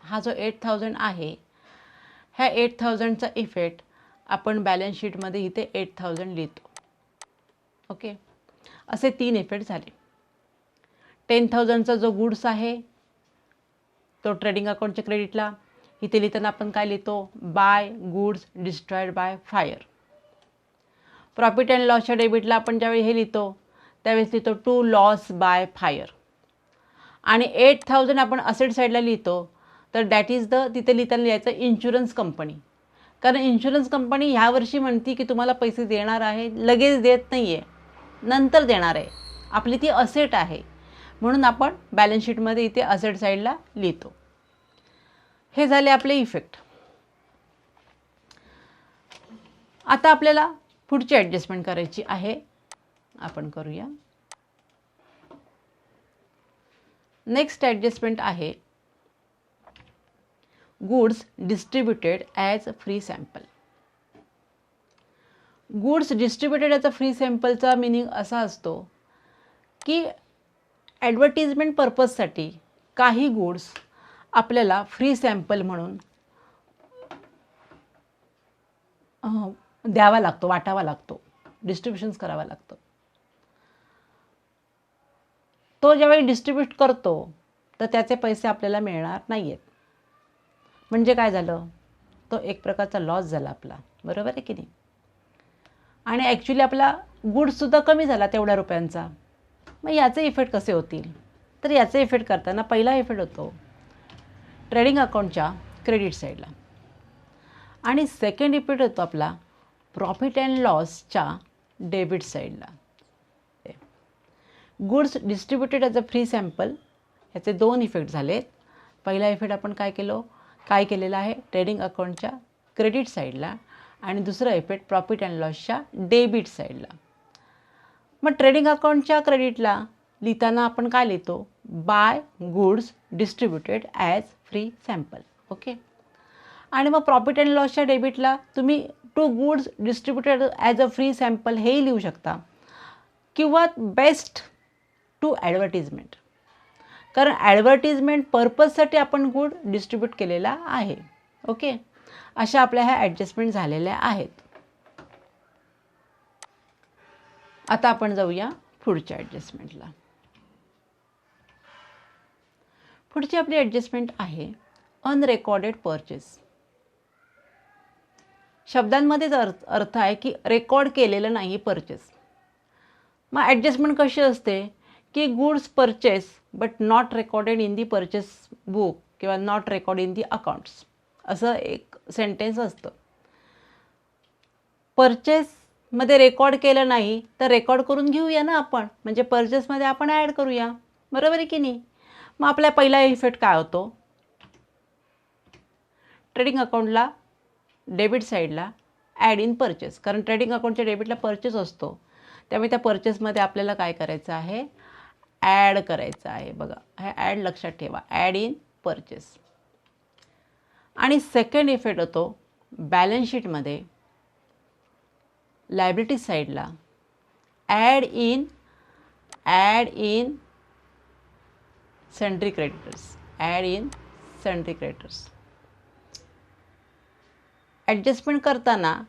हा जो 8,000 आहे, ह्या 8,000चा इफेक्ट आपण बॅलन्स शीटमध्ये इथे 8,000 लिहितो. ओके, असे तीन इफेक्ट झाले. 10,000चा जो गुड्स आहे तो ट्रेडिंग अकाउंटच्या क्रेडिटला, इथे लिहिताना आपण काय लिहितो? By goods destroyed by fire. Profit and लॉसच्या डेबिटला आपण ज्यावेळी हे लिहितो त्यावेळेस लिहितो टू लॉस बाय फायर. आणि 8,000 आपण असेट साईडला लिहितो, तर दॅट इज द तिथे लिहिताना लिहायचं इन्शुरन्स कंपनी. कारण इन्शुरन्स कंपनी ह्या वर्षी म्हणती की तुम्हाला पैसे देणार आहे, लगेच देत नाही आहे, नंतर देणार आहे. आपली ती असेट आहे, म्हणून आपण बॅलन्स शीटमध्ये इथे असेट साईडला लिहितो. हे झाले आपले इफेक्ट. आता आपल्याला पुढची ॲडजस्टमेंट करायची आहे, आपण करूया. नेक्स्ट ॲडजस्टमेंट आहे goods distributed as free sample. Goods distributed as a free सॅम्पलचा मिनिंग असा असतो की ॲडव्हर्टिजमेंट पर्पजसाठी काही गुड्स आपल्याला फ्री सॅम्पल म्हणून द्यावा लागतो, वाटावा लागतो, डिस्ट्रीब्युशन्स करावा लागतं. तो ज्यावेळी डिस्ट्रीब्यूट करतो तर त्याचे पैसे आपल्याला मिळणार नाही आहेत. म्हणजे काय झालं, तो एक प्रकारचा लॉस झाला आपला, बरोबर आहे की नाही. आणि ॲक्च्युली आपला गुड्ससुद्धा कमी झाला तेवढ्या रुपयांचा. मग याचे इफेक्ट कसे होतील, तर याचे इफेक्ट करताना पहिला इफेक्ट होतो ट्रेडिंग अकाउंटच्या क्रेडिट साईडला, आणि सेकंड इफेक्ट होतो आपला प्रॉफिट अँड लॉसच्या डेबिट साईडला. Goods distributed as a free sample याचे दोन इफेक्ट झालेत. पहिला इफेक्ट आपण काय केलेला आहे ट्रेडिंग अकाउंटच्या क्रेडिट साईडला, आणि दुसरा इफेक्ट प्रॉफिट अँड लॉसच्या डेबिट साईडला. मग ट्रेडिंग अकाउंटच्या क्रेडिटला लिहिताना आपण काय लिहितो, by goods distributed as free sample. Okay. आणि मग प्रॉफिट अँड लॉसच्या डेबिटला तुम्ही to goods distributed as a free sample हेही लिहू शकता, किंवा बेस्ट टू ॲडव्हर्टिजमेंट, कारण ॲडव्हर्टिजमेंट पर्पजसाठी आपण गुड डिस्ट्रीब्यूट केलेला आहे. ओके. अशा आपल्या ह्या ॲडजस्टमेंट झालेल्या आहेत. आता आपण जाऊया पुढच्या ॲडजस्टमेंटला. पुढची आपली ॲडजस्टमेंट आहे अनरेकॉर्डेड परचेस. शब्दांमध्येच अर्थ आहे की रेकॉर्ड केलेलं नाही परचेस. मग ॲडजस्टमेंट कशी असते की goods purchase but not recorded in the purchase book किंवा not record in the accounts, असं एक सेंटेन्स असतं. परचेसमध्ये रेकॉर्ड केलं नाही तर रेकॉर्ड करून घेऊया ना आपण, म्हणजे परचेसमध्ये आपण ॲड करूया, बरोबर आहे की नाही. मग आपला पहिला इफेक्ट काय होतो, ट्रेडिंग अकाउंटला डेबिट साईडला ॲड इन परचेस, कारण ट्रेडिंग अकाउंटच्या डेबिटला परचेस असतो, त्यामुळे त्या परचेसमध्ये आपल्याला काय करायचं आहे, ॲड करायचं आहे. बघा, हे ॲड लक्षात ठेवा, ॲड इन परचेस. आणि सेकंड इफेक्ट होतो बॅलन्स शीटमध्ये लायबिलिटी साईडला add in sundry creditors, add in sundry creditors. Adjustment करताना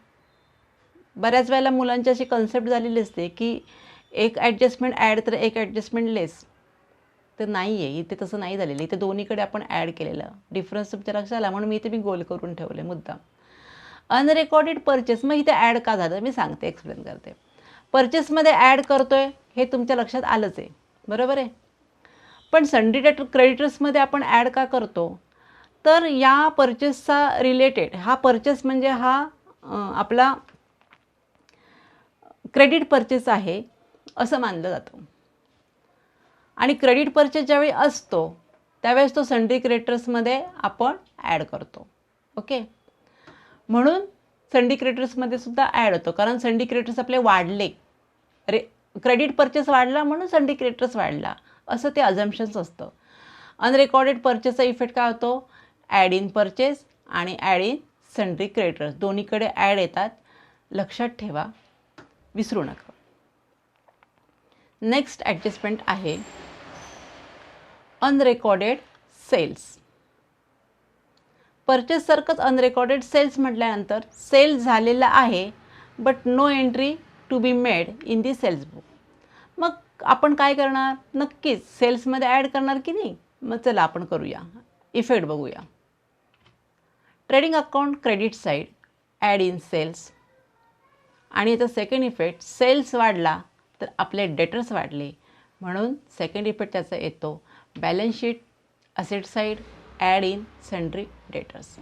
बऱ्याच वेळेला मुलांची अशी कन्सेप्ट झालेली असते की एक ॲडजस्टमेंट ॲड तर एक ॲडजस्टमेंट लेस. तर नाही आहे, इथे तसं नाही झालेलं. इथे दोन्हीकडे आपण ॲड केलेलं. डिफरन्स तुमच्या लक्षात आला म्हणून मी गोल करून ठेवले मुद्दाम. अनरेकॉर्डेड परचेस, मग इथे ॲड का झालं मी सांगते, एक्सप्लेन करते. परचेसमध्ये ॲड करतोय हे तुमच्या लक्षात आलंच आहे, बरोबर आहे. पण सन्ड्री क्रेडिटर्समध्ये आपण ॲड का करतो, तर या परचेसचा रिलेटेड हा परचेस म्हणजे हा आपला क्रेडिट परचेस आहे असं मानलं जातं. आणि क्रेडिट परचेस ज्यावेळी असतो त्यावेळेस तो सन्ड्री क्रेडिटर्समध्ये आपण ॲड करतो. ओके. म्हणून सन्ड्री क्रेडिटर्समध्ये सुद्धा ॲड होतो, कारण सन्ड्री क्रेडिटर्स आपले वाढले, क्रेडिट परचेस वाढला म्हणून सन्ड्री क्रेडिटर्स वाढला, असं ते अझम्पशन्स असतं. अनरेकॉर्डेड परचेसचा इफेक्ट काय होतो, ॲड इन परचेस आणि ॲड इन सन्ड्री क्रेडिटर्स दोन्हीकडे ॲड येतात, लक्षात ठेवा, विसरू नका. नेक्स्ट ॲडजस्टमेंट आहे अनरेकॉर्डेड सेल्स. परचेससारखंच अनरेकॉर्डेड सेल्स म्हटल्यानंतर सेल्स झालेला आहे but no entry to be made in the sales book. मग आपण काय करणार, नक्कीच सेल्समध्ये ॲड करणार की नाही. मग चला आपण करूया, इफेक्ट बघूया. Trading account credit side add in sales, आणि याचा सेकंड इफेक्ट सेल्स वाढला तर आपले डेटर्स वाढले, म्हणून सेकंड इफेक्ट त्याचा येतो balance sheet, asset side, add in sundry debtors.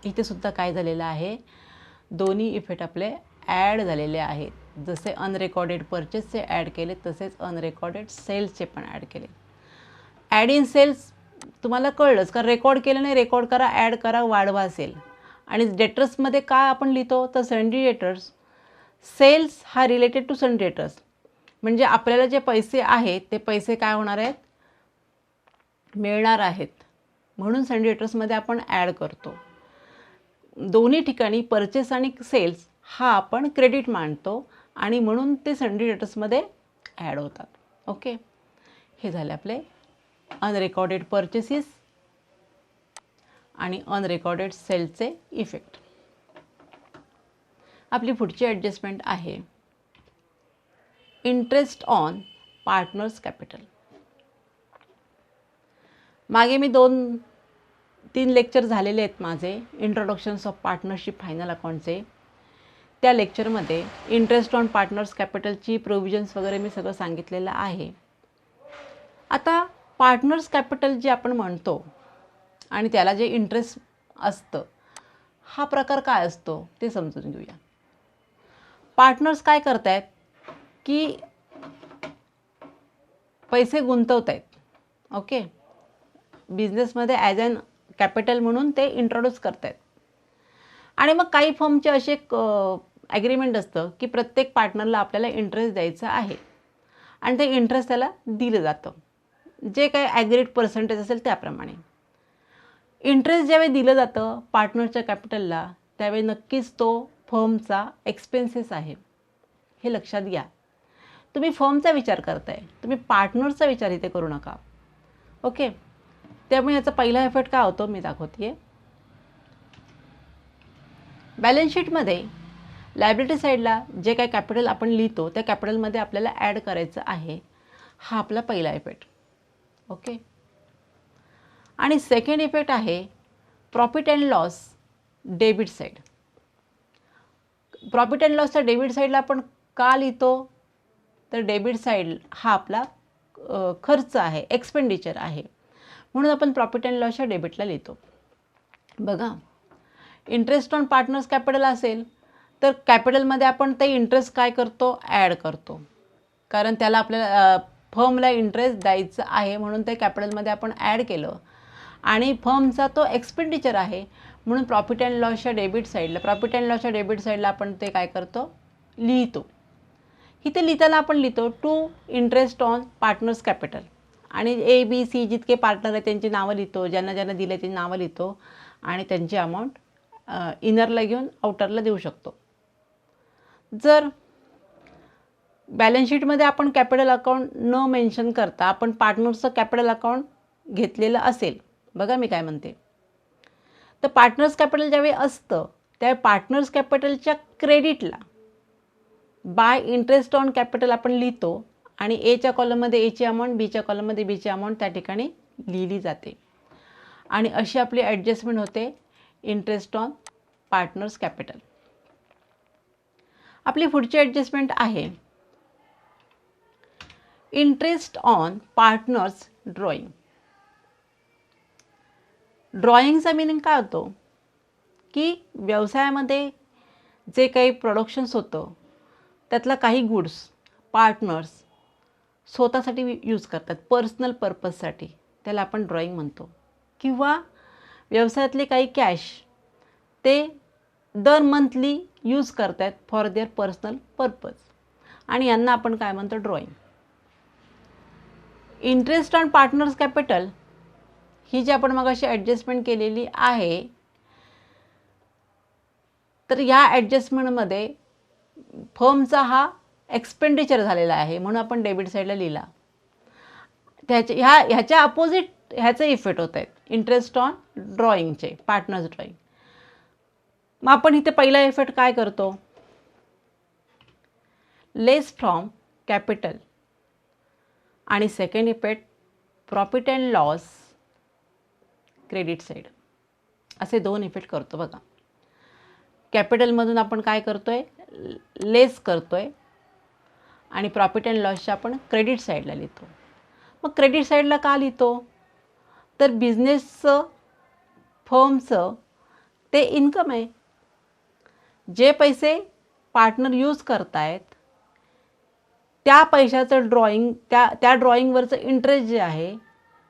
इथे सुद्धा काय झालेलं आहे, दोन्ही इफेक्ट आपले ॲड झालेले आहेत. जसे अनरेकॉर्डेड परचेसचे ॲड केले तसेच अनरेकॉर्डेड सेल्सचे पण ॲड केले. ॲड इन सेल्स तुम्हाला कळलंच का, रेकॉर्ड केलं नाही, रेकॉर्ड करा, ॲड करा, वाढवा सेल. आणि डेटर्समध्ये काय आपण लिहितो तर सन्ड्री डेटर्स. सेल्स हा रिलेटेड टू सन्ड्री डेटर्स, म्हणजे आपल्याला जे पैसे आहेत ते पैसे काय होणार आहेत, मिळणार आहेत, म्हणून सन्ड्री डेटर्समध्ये आपण ॲड करतो. दोन्ही ठिकाणी परचेस आणि सेल्स हा आपण क्रेडिट मानतो आणि म्हणून ते सन्ड्री डेटर्समध्ये ॲड होतात. ओके, हे झाले आपले अनरेकॉर्डेड परचेसेस आणि अनरेकॉर्डेड सेल्सचे इफेक्ट. आपली पुढची ॲडजस्टमेंट आहे इंटरेस्ट ऑन पार्टनर्स कॅपिटल. मागे मी 2-3 लेक्चर झालेले आहेत माझे इंट्रोडक्शन्स ऑफ पार्टनरशिप फायनल अकाउंटचे. त्या लेक्चरमध्ये इंटरेस्ट ऑन पार्टनर्स कॅपिटलची प्रोव्हिजन्स वगैरे मी सगळं सांगितलेलं आहे. आता पार्टनर्स कॅपिटल जे आपण म्हणतो आणि त्याला जे इंटरेस्ट असतं, हा प्रकार काय असतो ते समजून घेऊया. पार्टनर्स काय करत आहेत की पैसे गुंतवत आहेत. ओके, बिझनेसमध्ये ॲज अन कॅपिटल म्हणून ते इंट्रोड्यूस करत आहेत. आणि मग काही फर्मचे असे एक ॲग्रीमेंट असतं की प्रत्येक पार्टनरला आपल्याला इंटरेस्ट द्यायचा आहे आणि ते इंटरेस्ट त्याला दिलं जातं, जे काही ॲग्रीड पर्सेंटेज असेल त्याप्रमाणे. इंटरेस्ट ज्यावेळी दिलं जातं पार्टनरच्या कॅपिटलला, त्यावेळी नक्कीच तो फर्मचा एक्सपेन्सेस आहे, हे लक्षात घ्या. तुम्ही फर्मचा विचार करताय, तुम्ही पार्टनरचा विचार इथे करू नका. ओके, त्यामुळे याचा पहिला इफेक्ट काय होतो मी दाखवते. बॅलन्स शीटमध्ये लायबिलिटी साईडला जे काही कॅपिटल आपण लिहितो त्या कॅपिटलमध्ये आपल्याला ॲड करायचं आहे, हा आपला पहिला इफेक्ट. ओके, आणि सेकंड इफेक्ट आहे profit and loss debit side. Profit and लॉसच्या डेबिट साईडला आपण का लिहितो तर डेबिट साईड हा आपला खर्च आहे, एक्सपेंडिचर आहे, म्हणून आपण प्रॉफिट अँड लॉसच्या डेबिटला लिहितो. बघा, इंटरेस्ट ऑन पार्टनर्स कॅपिटल असेल तर कॅपिटलमध्ये आपण ते इंटरेस्ट काय करतो, ॲड करतो, कारण त्याला आपल्याला फर्मला इंटरेस्ट द्यायचं आहे म्हणून ते कॅपिटलमध्ये आपण ॲड केलं. आणि फर्मचा तो एक्सपेंडिचर आहे म्हणून प्रॉफिट अँड लॉसच्या डेबिट साईडला आपण ते काय करतो, लिहितो. इथे लिहिताना आपण लिहितो to interest on partners capital आणि ABC जितके पार्टनर आहेत त्यांची नावं लिहितो, ज्यांना ज्यांना दिले त्यांची नावं लिहितो आणि त्यांची अमाऊंट इनरला घेऊन आउटरला देऊ शकतो. जर बॅलन्स शीटमध्ये आपण कॅपिटल अकाउंट न मेन्शन करता आपण पार्टनर्सचं कॅपिटल अकाउंट घेतलेलं असेल, बघा मी काय म्हणते, तर पार्टनर्स कॅपिटल ज्यावेळी असतं त्यावेळी पार्टनर्स कॅपिटलच्या क्रेडिटला बाय इंटरेस्ट ऑन कॅपिटल आपण लिहितो आणि एच्या कॉलममध्ये एची अमाऊंट, बीच्या कॉलममध्ये बीची अमाऊंट त्या ठिकाणी लिहिली जाते. आणि अशी आपली ॲडजस्टमेंट होते इंटरेस्ट ऑन पार्टनर्स कॅपिटल. आपली पुढची ॲडजस्टमेंट आहे इंटरेस्ट ऑन पार्टनर्स ड्रॉइंग. ड्रॉइंगचा मिनिंग काय होतो की व्यवसायामध्ये जे काही प्रोडक्शन्स होतं त्यातला काही गुड्स पार्टनर्स स्वतःसाठी यूज करतात, पर्सनल पर्पजसाठी, त्याला आपण ड्रॉइंग म्हणतो. किंवा व्यवसायातले काही कॅश ते दर मंथली यूज करतात फॉर देअर पर्सनल पर्पज आणि यांना आपण काय म्हणतो, drawing. Interest on partners capital ही जी आपण मग अशी ॲडजस्टमेंट केलेली आहे, तर या ॲडजस्टमेंटमध्ये फर्मचा हा एक्सपेंडिचर झालेला आहे म्हणून आपण डेबिट साईडला लिहिला. ह्याच्या अपोजिट ह्याचे इफेक्ट होत आहेत इंटरेस्ट ऑन ड्रॉइंगचे, पार्टनर्स ड्रॉइंग. मग आपण इथे पहिला इफेक्ट काय करतो, लेस फ्रॉम कॅपिटल आणि second effect profit and loss credit side, असे 2 इफेक्ट करतो. बघा, कॅपिटलमधून आपण काय करतोय, लेस करतोय आणि प्रॉफिट अँड लॉसच्या आपण क्रेडिट साईडला लिहितो. मग क्रेडिट साईडला का लिहितो? तर बिझनेसचं, फर्मचं ते इन्कम आहे. जे पैसे पार्टनर यूज करतायत त्या पैशाचं ड्रॉइंग, त्या ड्रॉइंगवरचं इंटरेस्ट जे आहे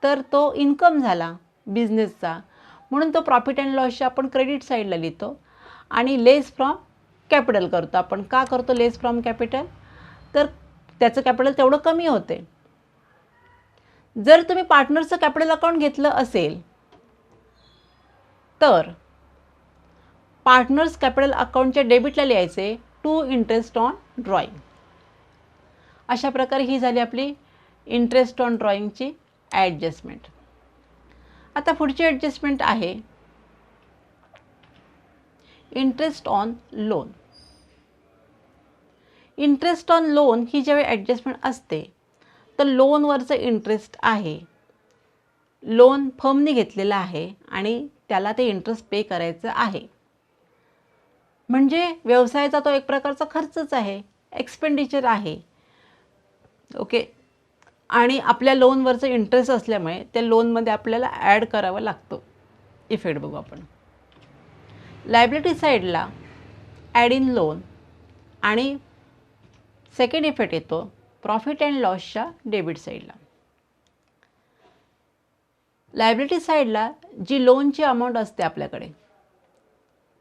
तर तो इन्कम झाला बिझनेसचा. म्हणून तो प्रॉफिट अँड लॉसच्या आपण क्रेडिट साईडला लिहितो आणि लेस फ्रॉम कॅपिटल करतो. आपण का करतो लेस फ्रॉम कॅपिटल? तर त्याचं कॅपिटल तेवढं कमी होते. जर तुम्ही पार्टनरचं कॅपिटल अकाउंट घेतलं असेल तर पार्टनर्स कॅपिटल अकाउंटच्या डेबिटला लिहायचे टू इंटरेस्ट ऑन ड्रॉइंग. अशा प्रकारे ही झाली आपली इंटरेस्ट ऑन ड्रॉइंगची ॲडजस्टमेंट. आता पुढची ॲडजस्टमेंट आहे interest on loan. Interest on loan ही ज्यावेळी ॲडजस्टमेंट असते तर लोनवरचं इंटरेस्ट आहे, लोन फर्मने घेतलेलं आहे आणि त्याला ते इंटरेस्ट पे करायचं आहे. म्हणजे व्यवसायाचा तो एक प्रकारचा खर्चच आहे, एक्सपेंडिचर आहे. ओके. आणि आपल्या लोनवरचं इंटरेस्ट असल्यामुळे त्या लोनमध्ये आपल्याला ॲड करावं लागतं. इफेक्ट बघू आपण. लायबिलिटी साईडला ॲड इन लोन आणि सेकंड इफेक्ट येतो प्रॉफिट अँड लॉसच्या डेबिट साईडला. लायबिलिटी साईडला जी लोनची अमाऊंट असते आपल्याकडे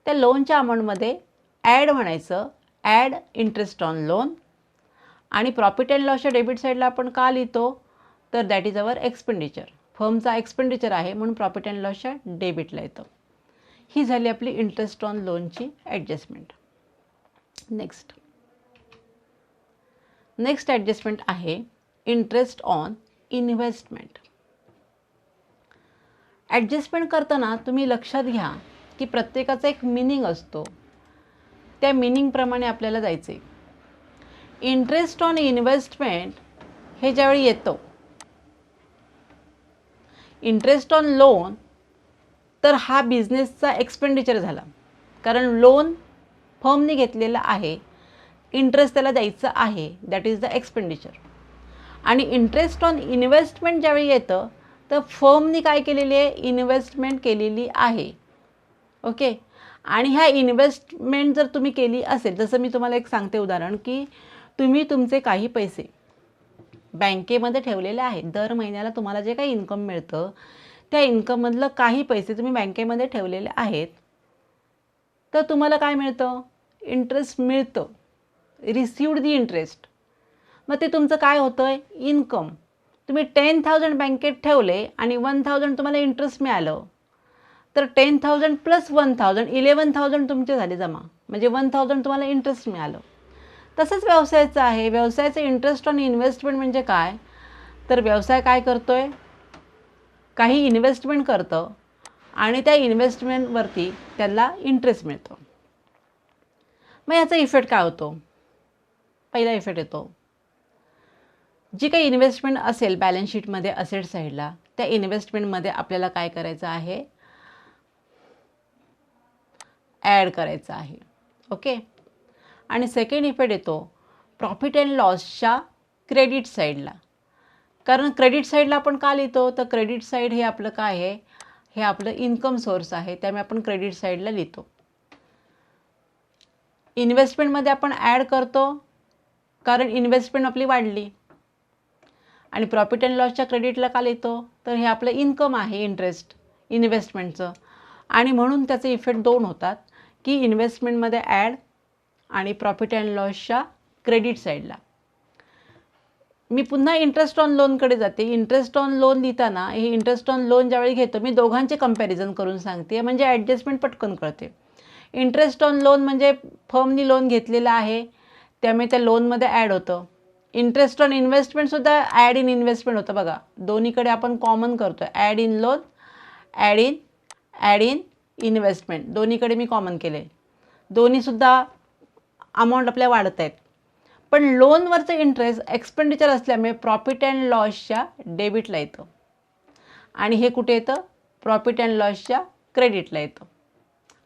त्या लोनच्या अमाऊंटमध्ये ॲड म्हणायचं, ॲड इंटरेस्ट ऑन लोन. आणि प्रॉफिट अँड लॉसच्या डेबिट साईडला आपण का लिहितो? तर दॅट इज अवर एक्सपेंडिचर. फर्मचा एक्सपेंडिचर आहे म्हणून प्रॉफिट अँड लॉसच्या डेबिटला येतं. ही झाली आपली इंटरेस्ट ऑन लोनची ॲडजस्टमेंट. नेक्स्ट ॲडजस्टमेंट आहे इंटरेस्ट ऑन इन्व्हेस्टमेंट. ॲडजस्टमेंट करताना तुम्ही लक्षात घ्या की प्रत्येकाचा एक मिनिंग असतो, त्या मिनिंगप्रमाणे आपल्याला जायचं आहे. इंटरेस्ट ऑन इन्व्हेस्टमेंट हे ज्यावेळी येतं, इंटरेस्ट ऑन लोन तर हा बिझनेसचा एक्सपेंडिचर झाला, कारण लोन फर्मने घेतलेला आहे, इंटरेस्ट त्याला द्यायचं आहे, दॅट इज द एक्सपेंडिचर. आणि इंटरेस्ट ऑन इन्व्हेस्टमेंट ज्यावेळी येतं तर फर्मने काय केलेली आहे? इन्व्हेस्टमेंट केलेली आहे. ओके. आणि ह्या इन्व्हेस्टमेंट जर तुम्ही केली असेल, जसं मी तुम्हाला एक सांगते उदाहरण, की तुम्ही तुमचे काही पैसे बँकेमध्ये ठेवलेले आहेत. दर महिन्याला तुम्हाला जे काही इन्कम मिळतं त्या इन्कममधलं काही पैसे तुम्ही बँकेमध्ये ठेवलेले आहेत, तर तुम्हाला काय मिळतं? इंटरेस्ट मिळतं. रिसिव्ड दी इंटरेस्ट. मग ते तुमचं काय होतं आहे? इन्कम. तुम्ही 10,000 बँकेत ठेवले आणि 1,000 तुम्हाला इंटरेस्ट मिळालं, तर 10,000 प्लस 1,000 11,000 तुमचे झाले जमा, म्हणजे 1,000 तुम्हाला इंटरेस्ट मिळालं. तसंच व्यवसायाचं आहे. व्यवसायाचं इंटरेस्ट ऑन इन्व्हेस्टमेंट म्हणजे काय? तर व्यवसाय काय करतोय? काही इन्व्हेस्टमेंट करतं आणि त्या इन्व्हेस्टमेंटवरती त्याला इंटरेस्ट मिळतो. मग याचा इफेक्ट काय होतो? पहिला इफेक्ट येतो, जी काही इन्व्हेस्टमेंट असेल बॅलन्स शीटमध्ये असेट साईडला, त्या इन्व्हेस्टमेंटमध्ये आपल्याला काय करायचं आहे? ॲड करायचं आहे. ओके. आणि सेकंड इफेक्ट येतो प्रॉफिट अँड लॉसच्या क्रेडिट साईडला. कारण क्रेडिट साईडला आपण का लिहितो? तर क्रेडिट साईड हे आपलं काय आहे? हे आपलं इन्कम सोर्स आहे, त्यामुळे आपण क्रेडिट साईडला लिहितो. इन्व्हेस्टमेंटमध्ये आपण ॲड करतो कारण इन्व्हेस्टमेंट आपली वाढली. आणि प्रॉफिट अँड लॉसच्या क्रेडिटला का लिहितो? तर हे आपलं इन्कम आहे, इंटरेस्ट इन्व्हेस्टमेंटचं. आणि म्हणून त्याचे इफेक्ट दोन होतात, की इन्व्हेस्टमेंटमध्ये ॲड आणि प्रॉफिट अँड लॉसच्या क्रेडिट साईडला. मी पुन्हा इंटरेस्ट ऑन लोनकडे जाते. इंटरेस्ट ऑन लोन लिहिताना हे इंटरेस्ट ऑन लोन ज्यावेळी घेतो मी दोघांचे कंपॅरिझन करून सांगते, म्हणजे ॲडजस्टमेंट पटकन कळते. इंटरेस्ट ऑन लोन म्हणजे फर्मनी लोन घेतलेला आहे त्यामुळे त्या लोनमध्ये ॲड होतं. इंटरेस्ट ऑन इन्व्हेस्टमेंटसुद्धा ॲड इन इन्व्हेस्टमेंट होतं बघा. दोन्हीकडे आपण कॉमन करतो आहे. Add in loan, add in investment दोन्हीकडे मी कॉमन केले. दोन्हीसुद्धा अमाऊंट आपल्या वाढत आहेत. पण लोनवरचं इंटरेस्ट एक्सपेंडिचर असल्यामुळे प्रॉफिट अँड लॉसच्या डेबिटला येतं आणि हे कुठे येतं? प्रॉफिट अँड लॉसच्या क्रेडिटला येतं.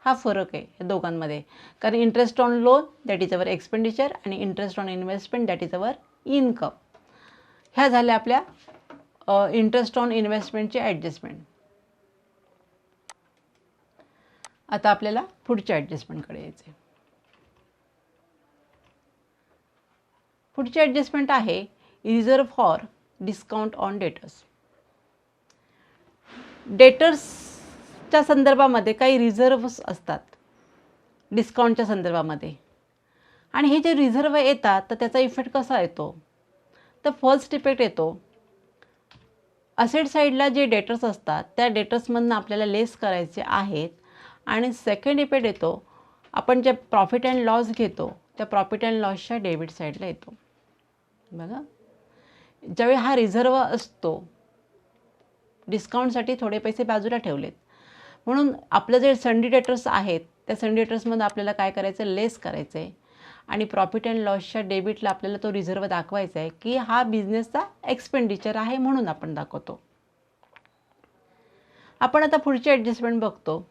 हा फरक आहे या दोघांमध्ये. कारण interest on loan that is our expenditure आणि interest on investment that is our income. ह्या झाल्या आपल्या इंटरेस्ट ऑन इन्व्हेस्टमेंटची ॲडजस्टमेंट. आता आपल्याला पुढच्या ॲडजस्टमेंटकडे यायचे. पुढची ॲडजस्टमेंट आहे reserve for discount on debtors. डेटर्सच्या संदर्भामध्ये काही रिझर्व्स असतात डिस्काउंटच्या संदर्भामध्ये, आणि हे जे रिझर्व येतात तर त्याचा इफेक्ट कसा येतो, तर फर्स्ट इफेक्ट येतो असेट साईडला जे डेटर्स असतात त्या डेटर्समधून आपल्याला लेस करायचे आहेत, आणि सेकंड इफेक्ट येतो आपण जे प्रॉफिट अँड लॉस घेतो त्या प्रॉफिट अँड लॉसच्या डेबिट साईडला येतो. बघा, ज्यावेळी हा रिझर्व असतो, डिस्काउंटसाठी थोडे पैसे बाजूला ठेवलेत, म्हणून आपलं जे सन्डी डेटर्स आहेत त्या सन्डी डेटर्समध्ये आपल्याला काय करायचं, लेस करायचं आहे, आणि प्रॉफिट अँड लॉसच्या डेबिटला आपल्याला तो रिझर्व दाखवायचा आहे की हा बिझनेसचा एक्सपेंडिचर आहे म्हणून आपण दाखवतो. आपण आता पुढची ॲडजस्टमेंट बघतो,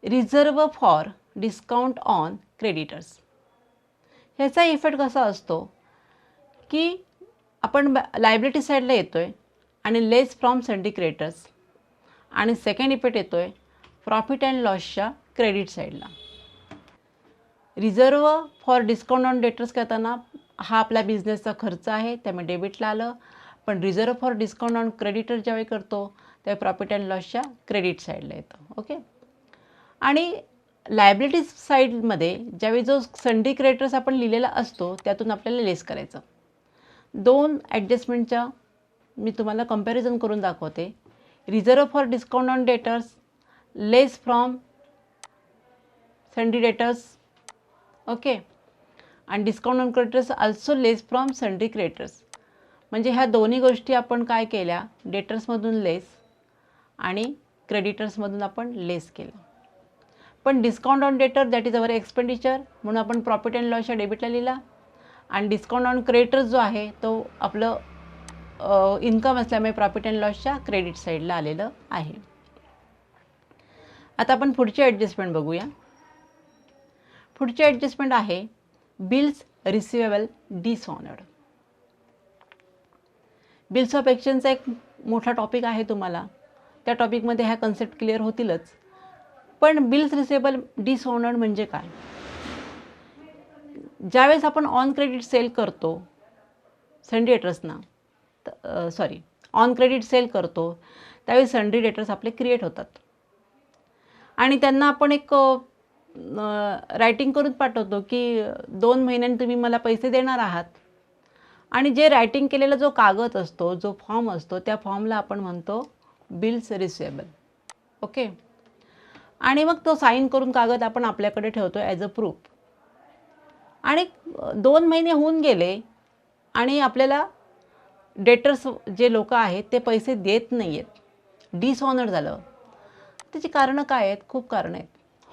reserve for discount on creditors. ह्याचा इफेक्ट कसा असतो की आपण लायबिलिटी साईडला येतो आहे आणि लेस फ्रॉम सन्डी क्रेडिटर्स, आणि सेकंड इफेक्ट येतो आहे प्रॉफिट अँड लॉसच्या क्रेडिट साईडला. Reserve for discount on debtors करताना हा आपला बिझनेसचा खर्च आहे त्यामुळे डेबिटला आलं, पण reserve for discount on creditor ज्यावेळी करतो त्यावेळी प्रॉफिट अँड लॉसच्या क्रेडिट साईडला येतं. ओके, आणि लायबिलिटी साईडमध्ये ज्यावेळी जो सन्डी क्रेडिटर्स आपण लिहिलेला असतो त्यातून आपल्याला लेस करायचं. दोन ॲडजस्टमेंटच्या मी तुम्हाला कंपॅरिझन करून दाखवते. Reserve for discount on debtors less from sundry debtors, okay, आणि discount on creditors also less from sundry creditors. म्हणजे ह्या दोन्ही गोष्टी आपण काय केल्या, डेटर्समधून लेस आणि क्रेडिटर्समधून आपण लेस केलं. पण डिस्काउंट ऑन डेटर दॅट इज अवर एक्सपेंडिचर म्हणून आपण प्रॉफिट अँड लॉसच्या डेबिटला लिहिला, आणि डिस्काउंट ऑन क्रेडिटर्स जो आहे तो आपलं इन्कम असल्यामुळे प्रॉफिट अँड लॉसच्या क्रेडिट साईडला आलेलं आहे. आता आपण पुढची ॲडजस्टमेंट बघूया. पुढची ॲडजस्टमेंट आहे bills receivable dishonoured. Bills of एक्सचेंजचा एक मोठा टॉपिक आहे तुम्हाला, त्या टॉपिकमध्ये ह्या कन्सेप्ट क्लिअर होतीलच. पण बिल्स रिसिवेबल डिसऑनर्ड म्हणजे काय? ज्यावेळेस आपण ऑन क्रेडिट सेल करतो सन्डी डेटर्सना, ऑन क्रेडिट सेल करतो त्यावेळी सन्डी डेटर्स आपले क्रिएट होतात, आणि त्यांना आपण एक रायटिंग करून पाठवतो की 2 महिन्यांनी तुम्ही मला पैसे देणार आहात, आणि जे रायटिंग केलेला जो कागद असतो, जो फॉर्म असतो, त्या फॉर्मला आपण म्हणतो बिल्स रिसिवेबल. ओके, आणि मग तो साईन करून कागद आपण आपल्याकडे ठेवतो ॲज अ प्रूफ. आणि 2 महिने होऊन गेले आणि आपल्याला डेटर्स जे लोक आहेत ते पैसे देत नाही आहेत, डिसऑनर्ड झालं. त्याची कारणं काय आहेत? खूप कारणं आहेत.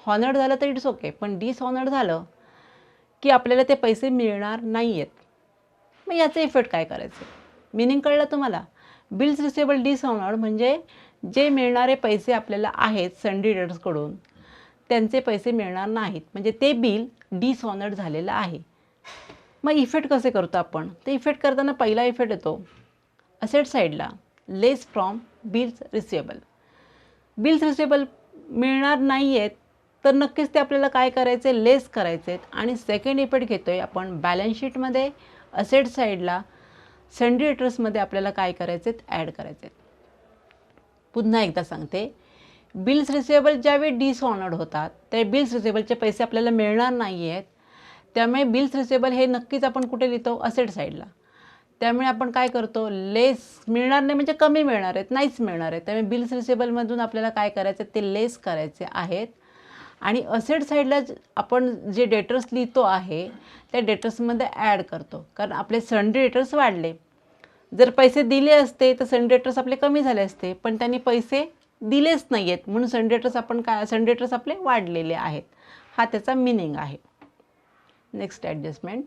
हॉनर्ड झालं तर इट्स ओके, पण डिसऑनर्ड झालं की आपल्याला ते पैसे मिळणार नाही आहेत. मग याचे इफेक्ट काय करायचे? मिनिंग कळलं तुम्हाला? बिल्स रिसिवेबल डिसऑनर्ड म्हणजे जे मिळणारे पैसे आपल्याला आहेत सन्डी डेटर्सकडून त्यांचे पैसे मिळणार नाहीत, म्हणजे ते बिल डिसऑनर्ड झालेलं आहे. मग इफेक्ट कसे करतो आपण? ते इफेक्ट करताना पहिला इफेक्ट येतो असेट साईडला less from bills receivable. Bills receivable मिळणार नाही आहेत तर नक्कीच ते आपल्याला काय करायचे, लेस करायचे आहेत. आणि सेकंड इफेक्ट घेतो आहे आपण बॅलन्स शीटमध्ये असेट साईडला सन्डी डेटर्समध्ये आपल्याला काय करायचे आहेत, ॲड करायचे आहेत. पुन्हा एकदा सांगते, बिल्स रिसिवेबल ज्यावेळी डिसऑनर्ड होतात ते बिल्स रिसिवेबलचे पैसे आपल्याला मिळणार नाही आहेत, त्यामुळे बिल्स रिसिवेबल हे नक्कीच आपण कुठे लिहितो, असेट साईडला. त्यामुळे आपण काय करतो, लेस मिळणार नाही म्हणजे कमी मिळणार आहेत, नाहीच मिळणार आहेत. त्यामुळे बिल्स रिसिवेबलमधून आपल्याला काय करायचं ते लेस करायचे आहेत, आणि असेट साईडला आपण जे डेटर्स लिहितो आहे त्या डेटर्समध्ये ॲड करतो, कारण आपले सन्डी डेटर्स वाढले. जर पैसे दिले असते तर सन्डी डेटर्स आपले कमी झाले असते, पण त्यांनी पैसे दिलेच नाही आहेत म्हणून सन्डी डेटर्स आपले वाढलेले आहेत. हा त्याचा मिनिंग आहे. Next adjustment,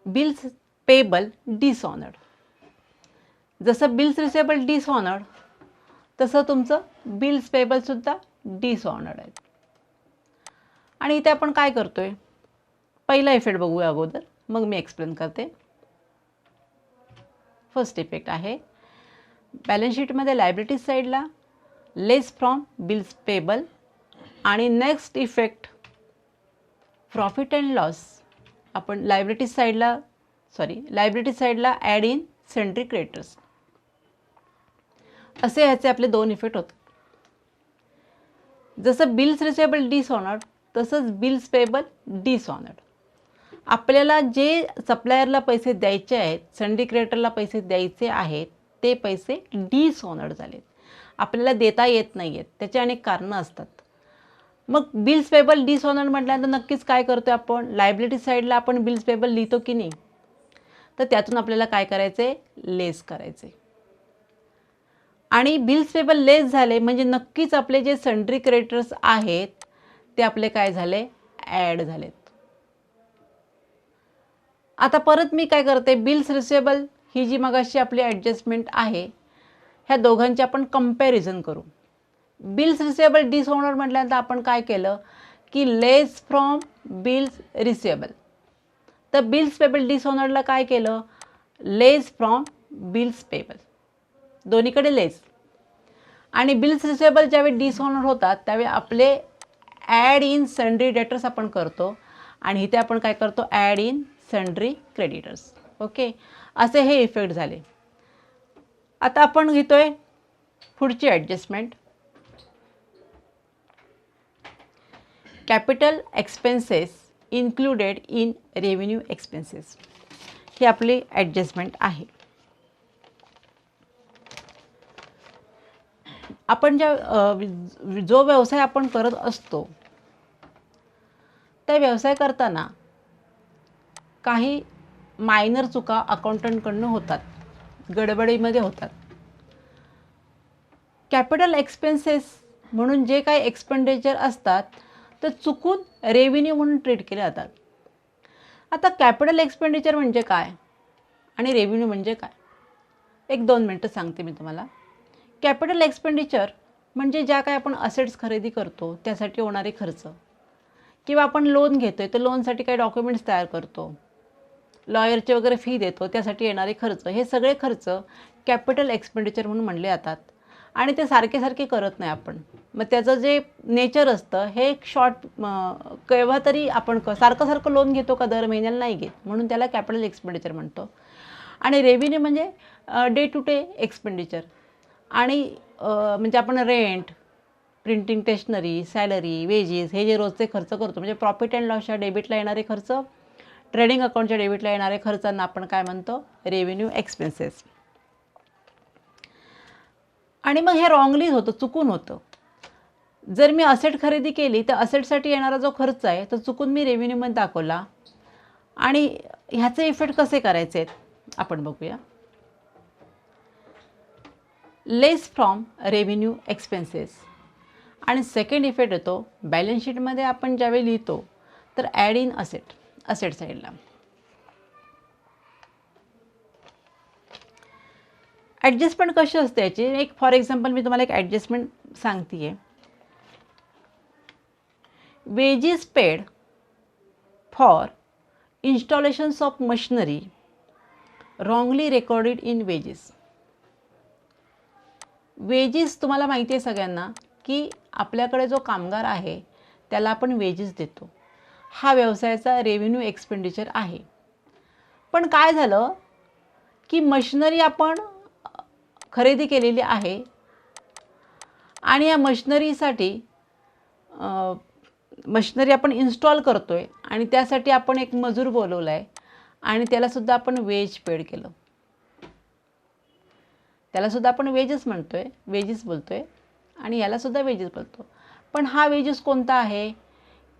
bills payable dishonoured. जसं बिल्स रिसिवेबल डिसऑनर्ड तसं तुमचं बिल्स पेबलसुद्धा डिसऑनर्ड आहे. आणि इथे आपण काय करतो आहे, पहिला इफेक्ट बघूया अगोदर, मग मी एक्सप्लेन करते. फर्स्ट इफेक्ट आहे. बॅलन्स शीटमध्ये लायबिलिटी साईडला लेस फ्रॉम बिल्स पेबल. आणि next effect profit and loss आपण लायबिलिटी साईडला ॲड इन सन्ड्री क्रेडिटर्स. असे ह्याचे आपले 2 इफेक्ट होतात. जसं बिल्स रिसिवेबल डिसऑनर्ड तसंच बिल्स पेबल डिसऑनर्ड. आपल्याला जे सप्लायरला पैसे द्यायचे आहेत, सन्ड्री क्रेडिटरला पैसे द्यायचे आहेत, ते पैसे डिसऑनर्ड झालेत, आपल्याला देता येत नाही आहेत. त्याचे अनेक कारणं असतात. मग बिल्स पेबल डिसऑनर्ड म्हटल्यानंतर नक्कीच काय करतो आपण, लायबिलिटी साईडला आपण बिल्स पेबल लिहितो की नाही, तर त्यातून आपल्याला काय करायचे, लेस करायचे. आणि बिल्स पेबल लेस झाले म्हणजे नक्कीच आपले जे सन्ड्री क्रेडिटर्स आहेत ते आपले काय झाले, ॲड झालेत. आता परत मी काय करते, बिल्स रिसिवेबल ही जी मगाशी आपली ॲडजस्टमेंट आहे, ह्या दोघांची आपण कंपॅरिझन करू. बिल्स रिसिवेबल डिसऑनर्ड म्हटल्यानंतर आपण काय केलं की लेस फ्रॉम बिल्स रिसिवेबल. तर बिल्स पेबल डिसऑनर्डला काय केलं, लेस फ्रॉम बिल्स पेबल, दोन्हीकडे लेस. आणि बिल्स रिसिवेबल ज्यावेळी डिसऑनर्ड होतात त्यावेळी आपले ॲड इन सन्ड्री डेटर्स आपण करतो आणि इथे आपण काय करतो, add in sundry creditors. Okay, असे हे इफेक्ट झाले. आता आपण घेतोय पुढची adjustment, capital expenses included in revenue expenses. ही आपली ॲडजस्टमेंट आहे. आपण जो व्यवसाय आपण करत असतो त्या व्यवसाय करताना काही मायनर चुका अकाउंटंटकडून होतात, गडबडीमध्ये होतात. कॅपिटल एक्सपेन्सेस म्हणून जे काही एक्सपेंडिचर असतात तर चुकून रेव्हेन्यू म्हणून ट्रीट केले जातात. आता कॅपिटल एक्सपेंडिचर म्हणजे काय आणि रेव्हेन्यू म्हणजे काय, 1-2 मिनटं सांगते मी तुम्हाला. कॅपिटल एक्सपेंडिचर म्हणजे ज्या काही आपण असेट्स खरेदी करतो त्यासाठी होणारे खर्च, किंवा आपण लोन घेतो आहे तर लोनसाठी काही डॉक्युमेंट्स तयार करतो, लॉयरचे वगैरे फी देतो त्यासाठी येणारे खर्च, हे सगळे खर्च कॅपिटल एक्सपेंडिचर म्हणून म्हणले जातात. आणि ते सारखे सारखे करत नाही आपण. मग त्याचं जे नेचर असतं हे शॉर्ट, केव्हा तरी आपण सारखं लोन घेतो का दर महिन्याला नाही घेत, म्हणून त्याला कॅपिटल एक्सपेंडिचर म्हणतो. आणि रेव्हेन्यू म्हणजे डे टू डे एक्सपेंडिचर. आणि म्हणजे आपण rent, printing stationery, salary, wages हे जे रोजचे खर्च करतो, म्हणजे प्रॉफिट अँड लॉसच्या डेबिटला येणारे खर्च, ट्रेडिंग अकाउंटच्या डेबिटला येणारे खर्चांना आपण काय म्हणतो, रेव्हेन्यू एक्सपेन्सेस. आणि मग हे रॉंगली होतं, चुकून होतं. जर मी असेट खरेदी केली तर असेटसाठी येणारा जो खर्च आहे तो चुकून मी रेव्हेन्यूमध्ये दाखवला. आणि ह्याचे इफेक्ट कसे करायचे आहेत आपण बघूया. लेस फ्रॉम रेव्हेन्यू एक्सपेन्सेस. आणि सेकंड इफेक्ट येतो बॅलन्स शीटमध्ये आपण ज्यावेळी लिहितो तर ॲड इन असेट साईडला. ॲडजस्टमेंट कशी असते याची, एक फॉर एक्झाम्पल मी तुम्हाला एक ॲडजस्टमेंट सांगते आहे. Wedges paid for installations of machinery wrongly recorded in wages. Wedges तुम्हाला माहिती आहे सगळ्यांना की आपल्याकडे जो कामगार आहे त्याला आपण वेजेस देतो, हा व्यवसायाचा रेव्हेन्यू एक्सपेंडिचर आहे. पण काय झालं की मशिनरी आपण खरेदी केलेली आहे आणि या मशिनरीसाठी मशिनरी आपण इन्स्टॉल करतो आहे आणि त्यासाठी आपण एक मजूर बोलवला आहे आणि त्यालासुद्धा आपण वेज पेड केलं, त्यालासुद्धा आपण वेजेस म्हणतो आहे, वेजेस बोलतो आहे आणि यालासुद्धा वेजेस बोलतो. पण हा वेजेस कोणता आहे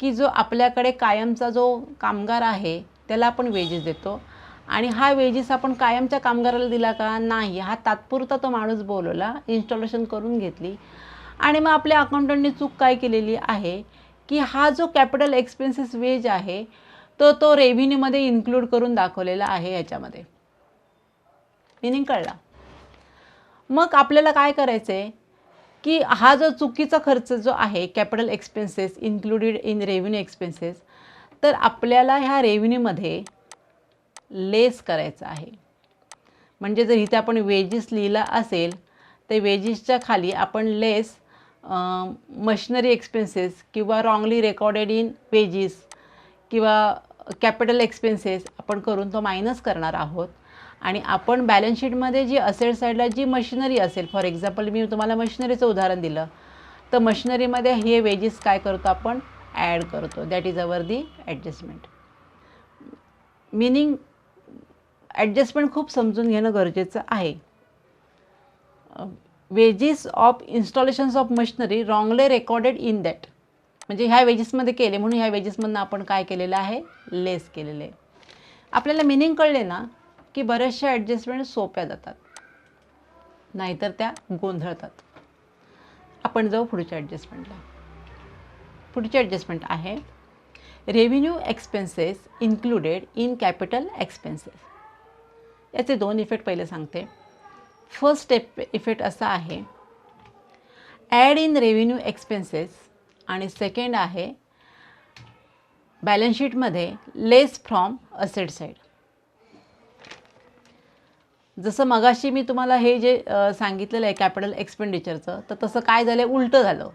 की जो आपल्याकडे कायमचा जो कामगार आहे त्याला आपण वेजेस देतो. आणि हा वेजेस आपण कायमच्या कामगाराला दिला का, नाही, हा तात्पुरता तो माणूस बोलवला, इन्स्टॉलेशन करून घेतली. आणि मग आपल्या अकाउंटंटने चूक काय केलेली आहे की हा जो कॅपिटल एक्सपेन्सेस वेज आहे तो रेव्हेन्यूमध्ये इन्क्लूड करून दाखवलेला आहे याच्यामध्ये. मिनिंग कळला. मग आपल्याला काय करायचं आहे की हा जो चुकीचा खर्च जो आहे capital expenses included in revenue expenses, तर आपल्याला ह्या रेव्हेन्यूमध्ये लेस करायचं आहे. म्हणजे जर इथे आपण वेजेस लिहिला असेल तर वेजेसच्या खाली आपण लेस मशिनरी एक्सपेन्सेस किंवा रॉंगली रेकॉर्डेड इन वेजेस किंवा कॅपिटल एक्सपेन्सेस आपण करून तो मायनस करणार आहोत. आणि आपण बॅलन्स शीटमध्ये जी असेट साईडला जी मशिनरी असेल, फॉर एक्झाम्पल मी तुम्हाला मशिनरीचं उदाहरण दिलं, तर मशिनरीमध्ये हे वेजेस काय करतो आपण ॲड करतो. That is our the adjustment. Meaning adjustment खूप समजून घेणं गरजेचं आहे. Wedges of installations of machinery wrongly recorded in that, म्हणजे ह्या वेजेसमध्ये केले म्हणून ह्या वेजेसमधनं आपण काय केलेलं आहे लेस केलेलं आहे. आपल्याला मिनिंग कळले ना की बऱ्याचशा ॲडजस्टमेंट सोप्या जातात, नाहीतर त्या गोंधळतात. आपण जाऊ पुढच्या ॲडजस्टमेंटला. पुढची ॲडजस्टमेंट आहे revenue expenses included in capital expenses. याचे दोन इफेक्ट पहिले सांगते. फर्स्ट इफेक्ट असा आहे ॲड इन रेव्हेन्यू एक्सपेन्सेस आणि सेकंड आहे बॅलन्स शीटमध्ये लेस फ्रॉम असेट साईड. जसं मगाशी मी तुम्हाला हे जे सांगितलेलं आहे कॅपिटल एक्सपेंडिचरचं, तर तसं काय झालं आहे उलटं झालं.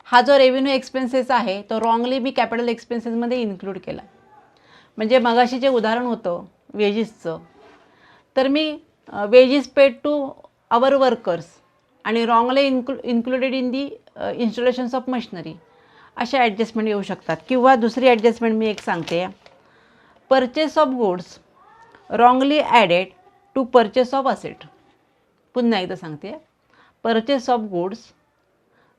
हा जो रेव्हेन्यू एक्सपेन्सेस आहे तो रॉंगली मी कॅपिटल एक्सपेन्सेसमध्ये इन्क्लूड केला. म्हणजे मगाशी जे उदाहरण होतं वेजेसचं, तर मी wages paid to our workers आणि wrongly included in the installations of machinery अशा ॲडजस्टमेंट येऊ शकतात. किंवा दुसरी ॲडजस्टमेंट मी एक सांगते, purchase of goods wrongly added to purchase of asset. पुन्हा एकदा सांगते, purchase of goods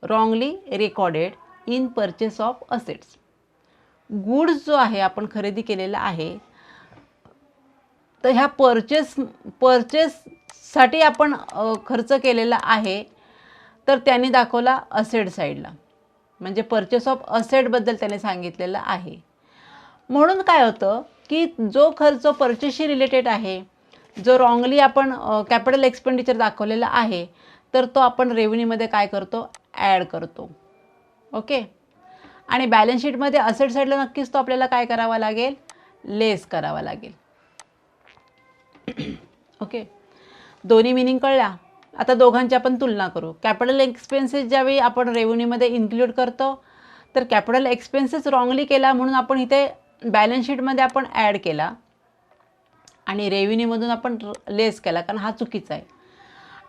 wrongly recorded in purchase of assets. Goods जो आहे आपण खरेदी केलेला आहे, तर ह्या परचेससाठी आपण खर्च केलेला आहे, तर त्यांनी दाखवला असेट साईडला, म्हणजे परचेस ऑफ असेटबद्दल त्याने सांगितलेलं आहे. म्हणून काय होतं की जो खर्च परचेसशी रिलेटेड आहे, जो रॉंगली आपण कॅपिटल एक्सपेंडिचर दाखवलेला आहे, तर तो आपण रेव्हेन्यूमध्ये काय करतो ॲड करतो. ओके. आणि बॅलन्स शीटमध्ये असेट साईडला नक्कीच तो आपल्याला काय करावा लागेल लेस करावा लागेल. ओके. दोन्ही मिनिंग कळल्या. आता दोघांची आपण तुलना करू. कॅपिटल एक्सपेन्सेस ज्यावेळी आपण रेव्हेन्यूमध्ये इन्क्लूड करतो, तर कॅपिटल एक्सपेन्सेस रॉंगली केला म्हणून आपण इथे बॅलन्स शीटमध्ये आपण ॲड केला आणि रेव्हेन्यूमधून आपण लेस केला, कारण हा चुकीचा आहे.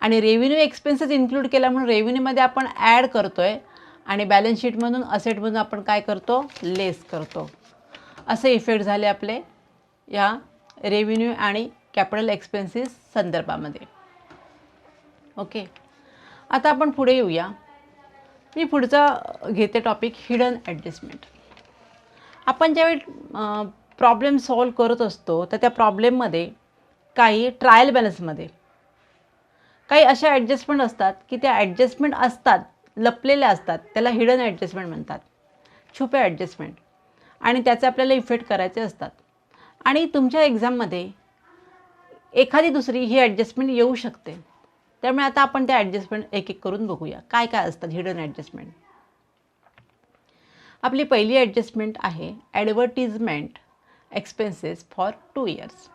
आणि रेव्हेन्यू एक्सपेन्सेस इन्क्लूड केला म्हणून रेव्हेन्यूमध्ये आपण ॲड करतो आहे आणि बॅलन्स शीटमधून असेटमधून आपण काय करतो लेस करतो. असे इफेक्ट झाले आपले या रेव्हेन्यू आणि कॅपिटल एक्सपेन्सेस संदर्भामध्ये. ओके. आता आपण पुढे येऊया. मी पुढचा घेते टॉपिक हिडन ॲडजस्टमेंट. आपण ज्यावेळी प्रॉब्लेम सॉल्व करत असतो, तर त्या प्रॉब्लेममध्ये काही ट्रायल बॅलन्समध्ये काही अशा ॲडजस्टमेंट असतात की त्या ॲडजस्टमेंट असतात लपलेल्या असतात, त्याला हिडन ॲडजस्टमेंट म्हणतात, छुपे ॲडजस्टमेंट, आणि त्याचे आपल्याला इफेक्ट करायचे असतात. आणि तुमच्या एक्झाममध्ये एखादी दुसरी ही ॲडजस्टमेंट येऊ शकते. त्यामुळे आता आपण त्या ॲडजस्टमेंट एक एक करून बघूया काय काय असतात हिडन ॲडजस्टमेंट. आपली पहिली ॲडजस्टमेंट आहे ॲडव्हर्टिजमेंट एक्सपेन्सेस फॉर 2 इयर्स.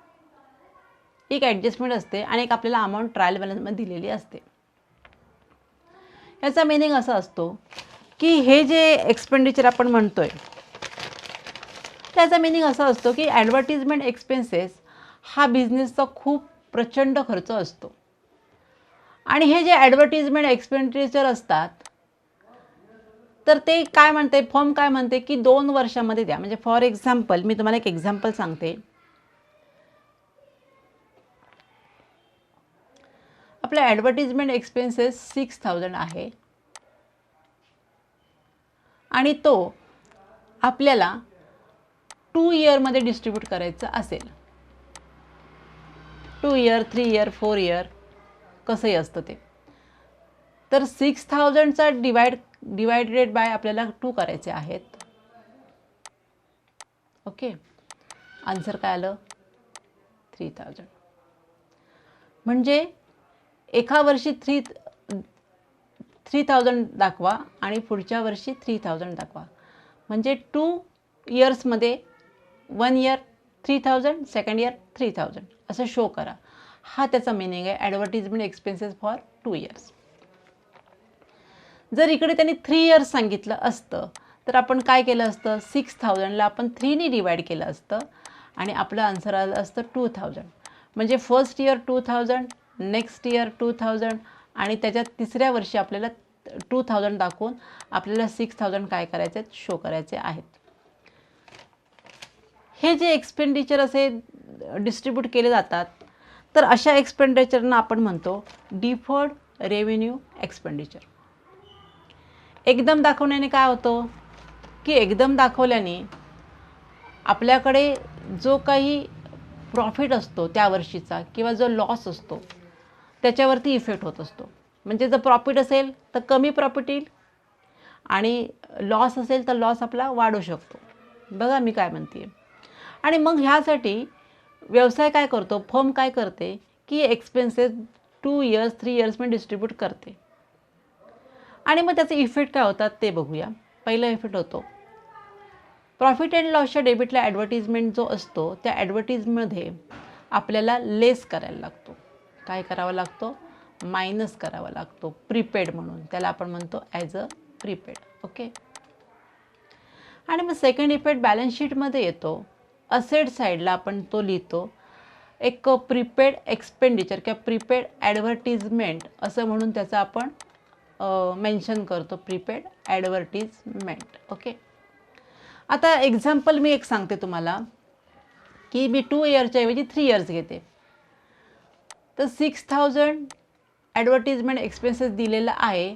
एक ॲडजस्टमेंट असते आणि एक आपल्याला अमाऊंट ट्रायल बॅलन्समध्ये दिलेली असते. याचा मिनिंग असा असतो की हे जे एक्सपेंडिचर आपण म्हणतोय त्याचा मिनिंग असा असतो की ॲडव्हर्टिजमेंट एक्सपेन्सेस हा बिझनेसचा खूप प्रचंड खर्च असतो. आणि हे जे ॲडव्हर्टिजमेंट एक्सपेंडिचर असतात, तर ते काय म्हणते फर्म काय म्हणते की 2 वर्षामध्ये द्या. म्हणजे फॉर एक्झाम्पल मी तुम्हाला एक एक्झाम्पल सांगते. आपला ॲडव्हर्टिजमेंट एक्सपेन्सेस 6000 आहे आणि तो आपल्याला 2 इयरमध्ये डिस्ट्रीब्यूट करायचं असेल. 2 इयर 3 इयर 4 इयर कसंही असतं ते. तर 6000चा डिवायडेड बाय आपल्याला 2 करायचे आहेत. ओके. आन्सर काय आलं 3000. म्हणजे एका वर्षी 3000 दाखवा आणि पुढच्या वर्षी 3000 दाखवा. म्हणजे 2 इयर्समध्ये 1 इयर 3000, सेकंड इयर 3000 असं शो करा. हा त्याचा मिनिंग आहे ॲडव्हर्टिजमेंट एक्सपेन्सेस फॉर 2 इयर्स. जर इकडे त्यांनी 3 इयर्स सांगितलं असतं तर आपण काय केलं असतं, 6000ला आपण 3ने डिवाईड केलं असतं आणि आपलं आन्सर आलं असतं 2000. म्हणजे फर्स्ट इयर 2000, नेक्स्ट इयर 2000 आणि त्याच्यात तिसऱ्या वर्षी आपल्याला 2000 दाखवून आपल्याला 6000 काय करायचे आहेत, शो करायचे आहेत. हे जे एक्सपेंडिचर असे डिस्ट्रीब्यूट केले जातात तर अशा एक्सपेंडिचरना आपण म्हणतो डिफर्ड रेव्हेन्यू एक्सपेंडिचर. एकदम दाखवण्याने काय होतं की एकदम दाखवल्याने आपल्याकडे जो काही प्रॉफिट असतो त्या वर्षीचा किंवा जो लॉस असतो त्याच्यावरती इफेक्ट होत असतो. म्हणजे जर प्रॉफिट असेल तर कमी प्रॉफिट येईल आणि लॉस असेल तर लॉस आपला वाढू शकतो. बघा मी काय म्हणते. आणि मग ह्यासाठी व्यवसाय काय करतो, फर्म काय करते की एक्सपेन्सेस 2 इयर्स 3 इयर्समध्ये डिस्ट्रीब्यूट करते. आणि मग त्याचे इफेक्ट काय होतात ते बघूया. पहिला इफेक्ट होतो प्रॉफिट अँड लॉसच्या डेबिटला ॲडव्हर्टिजमेंट जो असतो त्या ॲडव्हर्टिजमध्ये आपल्याला लेस करायला लागतो. काय करावा लागतो, मायनस करावा लागतो प्रीपेड म्हणून, त्याला आपण म्हणतो ॲज अ प्रीपेड. ओके. आणि मग सेकंड इफेक्ट बॅलन्स शीटमध्ये येतो. असेट साईडला आपण तो लिहितो एक प्रीपेड एक्सपेंडिचर किंवा प्रीपेड ॲडव्हर्टिजमेंट असं म्हणून त्याचं आपण मेन्शन करतो, प्रीपेड ॲडव्हर्टिजमेंट. ओके. आता एक्झाम्पल मी एक सांगते तुम्हाला की मी 2 इयरच्या ऐवजी 3 इयर्स घेते. तर 6000 ॲडव्हर्टिजमेंट एक्सपेन्सेस दिलेला आहे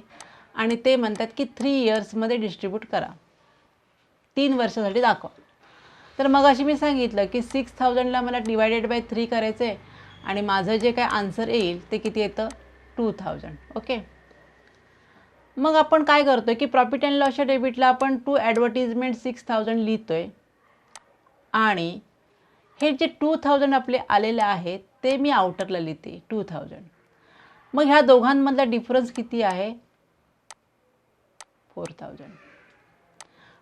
आणि ते म्हणतात की 3 इयर्समध्ये डिस्ट्रीब्यूट करा, 3 वर्षासाठी दाखवा. तर मग अशी मी सांगितलं की 6000ला मला डिवायडेड बाय 3 करायचं आहे आणि माझं जे काय आन्सर येईल ते किती येतं, 2000. ओके. मग आपण काय करतो की प्रॉफिट अँड लॉसच्या डेबिटला आपण टू ॲडव्हर्टिजमेंट 6000 लिहितो आहे आणि हे जे 2000 आपले आलेले आहेत ते मी आउटरला लिहिते 2000. मग ह्या दोघांमधला डिफरन्स किती आहे, 4000.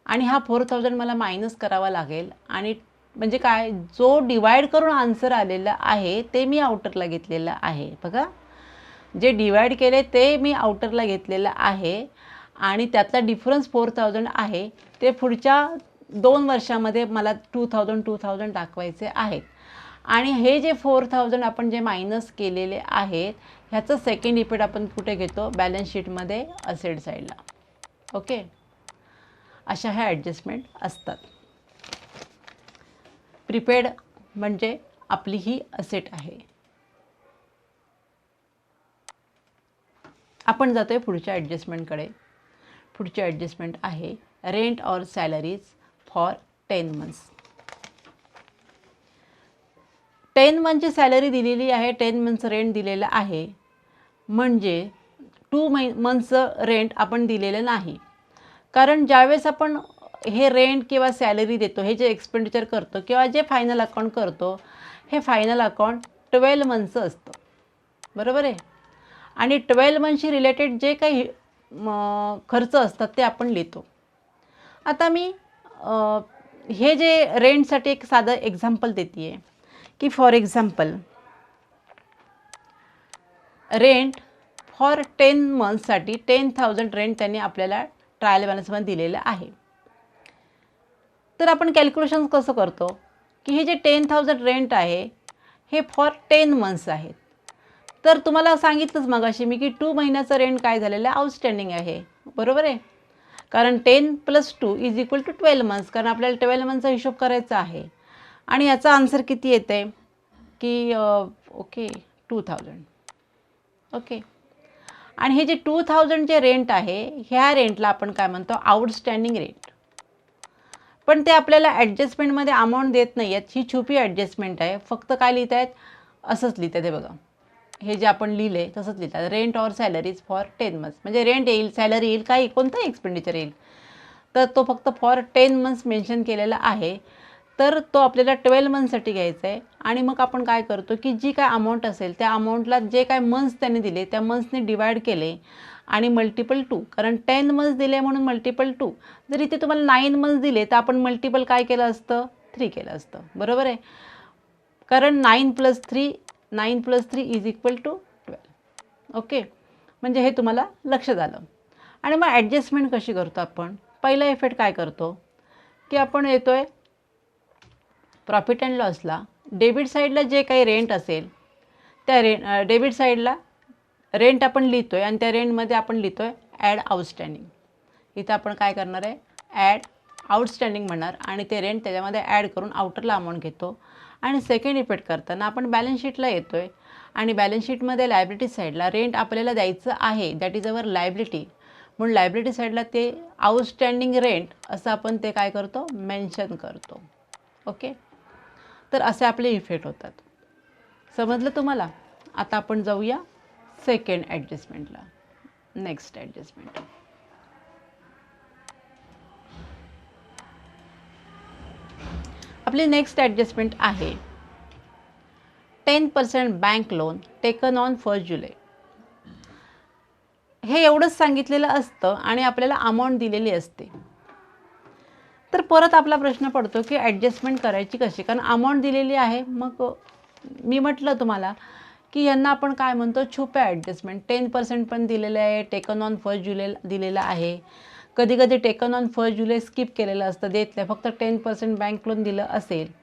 आणि हा 4000 मला मायनस करावा लागेल आणि म्हणजे काय, जो डिवाइड करून आन्सर आलेला आहे ते मी आउटरला घेतलेला आहे. बघा, जे डिवाइड केले ते मी आउटरला घेतलेलं आहे आणि त्यातला डिफरन्स 4000 आहे. ते पुढच्या 2 वर्षामध्ये मला 2000 दाखवायचे आहेत. आणि हे जे 4000 आपण जे मायनस केलेले आहेत ह्याचं सेकंड इफेक्ट आपण कुठे घेतो, बॅलन्स शीटमध्ये असेट साईडला. ओके. अशा ह्या ॲडजस्टमेंट असतात. प्रीपेड म्हणजे आपली ही असेट आहे. आपण जातोय पुढच्या ॲडजस्टमेंटकडे. पुढची ॲडजस्टमेंट आहे rent or salaries for 10 months. 10 मंथची सॅलरी दिलेली आहे, 10 मंथचं रेंट दिलेलं आहे. म्हणजे 2 मंथचं रेंट आपण दिलेलं नाही. कारण ज्यावेळेस आपण हे रेंट किंवा सॅलरी देतो, हे जे एक्सपेंडिचर करतो किंवा जे फायनल अकाउंट करतो, हे फायनल अकाउंट 12 मंथचं असतं. बरोबर आहे. आणि 12 मंथशी रिलेटेड जे काही खर्च असतात ते आपण लिहितो. आता मी हे जे रेंटसाठी एक साधं एक्झाम्पल देते आहे की for example rent for 10 मंथसाठी 10,000 rent त्यांनी आपल्याला ट्रायल बॅलन्समध्ये दिलेलं आहे. तर आपण कॅल्क्युलेशन कसं करतो की हे जे 10,000 रेंट आहे हे फॉर 10 मंथ्स आहेत. तर तुम्हाला सांगितलंच मगाशी मी की 2 महिन्याचं रेंट काय झालेलं आहे, आउटस्टँडिंग आहे. बरोबर आहे. कारण 10 + 2 = 12 मंथ्स, कारण आपल्याला 12 मंथचा हिशोब करायचा आहे. आणि याचा आन्सर किती येते की ओके 2000. ओके. आणि हे जे 2000 जे रेंट आहे ह्या रेंटला आपण काय म्हणतो, आउटस्टँडिंग रेंट. पण ते आपल्याला ॲडजस्टमेंटमध्ये अमाऊंट देत नाही आहेत. ही छुपी ॲडजस्टमेंट आहे. फक्त काय लिहित आहेत, असंच लिहित आहेत. हे बघा, हे जे आपण लिहिले तसंच लिहितात, rent or salaries for 10 months. म्हणजे रेंट येईल, सॅलरी येईल, काही कोणताही एक्सपेंडिचर येईल, तर तो फक्त फॉर 10 मंथ्स मेन्शन केलेला आहे. तर तो आपल्याला 12 मंथसाठी घ्यायचा आहे. आणि मग आपण काय करतो की जी काय अमाऊंट असेल त्या अमाऊंटला जे काय मंथ्स त्यांनी दिले त्या मंथ्सने डिवाइड केले आणि मल्टिपल 2, कारण 10 मंथ्स दिले म्हणून मल्टिपल 2. जर इथे तुम्हाला 9 मंथ्स दिले तर आपण मल्टिपल काय केलं असतं, 3 केलं असतं. बरोबर आहे. कारण 9 + 3 9 + 3 = 12. ओके, म्हणजे हे तुम्हाला लक्षात आलं. आणि मग ॲडजस्टमेंट कशी करतो आपण? पहिला इफेक्ट काय करतो की आपण येतोय प्रॉफिट अँड लॉसला, डेबिट साईडला जे काही रेंट असेल त्या डेबिट साईडला रेंट आपण लिहितो आहे आणि त्या रेंटमध्ये आपण लिहितो आहे ॲड आउटस्टँडिंग. इथं आपण काय करणार आहे, ॲड आउटस्टँडिंग म्हणणार आणि ते रेंट त्याच्यामध्ये ॲड करून आउटरला अमाऊंट घेतो. आणि सेकंड इफेक्ट करताना आपण बॅलन्स शीटला येतो आहे आणि बॅलन्स शीटमध्ये लायबिलिटी साईडला रेंट आपल्याला द्यायचं आहे, दॅट इज अवर लायबिलिटी, म्हणून लायबिलिटी साईडला ते आउटस्टँडिंग रेंट असं आपण ते काय करतो, मेन्शन करतो. ओके, तर असे आपले इफेक्ट होतात. समजलं तुम्हाला? आता आपण जाऊया सेकंड ॲडजस्टमेंटला. नेक्स्ट ॲडजस्टमेंट, आपली नेक्स्ट ॲडजस्टमेंट आहे 10% बँक लोन टेकन ऑन 1 जुलै. हे एवढंच सांगितलेलं असतं आणि आपल्याला अमाऊंट दिलेली असते. तर परत आपला प्रश्न पडतो की ॲडजस्टमेंट करायची कशी, कारण अमाऊंट दिलेली आहे. मग मी म्हटलं तुम्हाला की यांना आपण काय म्हणतो, छुप्या ॲडजस्टमेंट. 10% पण दिलेलं आहे, टेकन ऑन 1 जुलै दिलेलं आहे. कधी कधी टेकन ऑन 1 जुलै स्किप केलेलं असतं, देत नाही, फक्त 10% बँक लोन दिलं असेल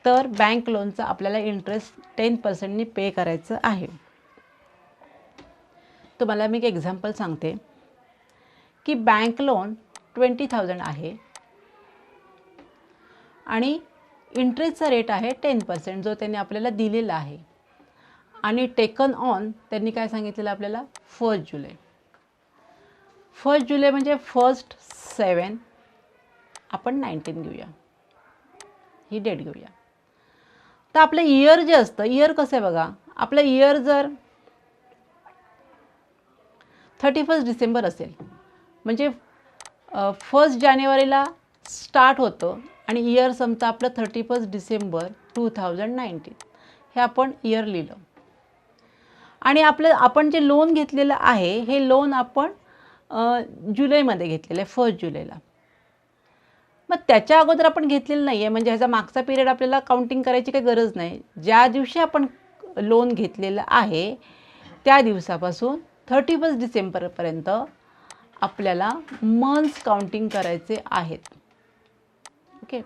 तर बँक लोनचा आपल्याला इंटरेस्ट 10%नी पे करायचं आहे. तुम्हाला मी एक एक्झाम्पल सांगते की बँक लोन 20,000 आहे आणि इंटरेस्टचा रेट आहे 10% जो त्यांनी आपल्याला दिलेला आहे. आणि टेकन ऑन त्यांनी काय सांगितलेलं आपल्याला, 1 जुलै. 1 जुलै म्हणजे 1st 7 आपण 19 घेऊया, ही डेट घेऊया. तर आपलं इयर जे असतं, इयर कसं आहे बघा, आपलं इयर जर 31 डिसेंबर असेल म्हणजे 1 जानेवारीला स्टार्ट होतं आणि इयर संपतं आपलं 31 डिसेंबर 2019. हे आपण इयर लिहिलं. आणि आपण जे लोन घेतलेलं आहे हे लोन आपण जुलैमध्ये घेतलेलं आहे, 1 जुलैला. मग त्याच्या अगोदर आपण घेतलेलं नाही आहे, म्हणजे ह्याचा मागचा पिरियड आपल्याला काउंटिंग करायची काही गरज नाही. ज्या दिवशी आपण लोन घेतलेलं आहे त्या दिवसापासून 31 डिसेंबरपर्यंत आपल्याला मंथ्स काउंटिंग करायचे आहेत. ओके,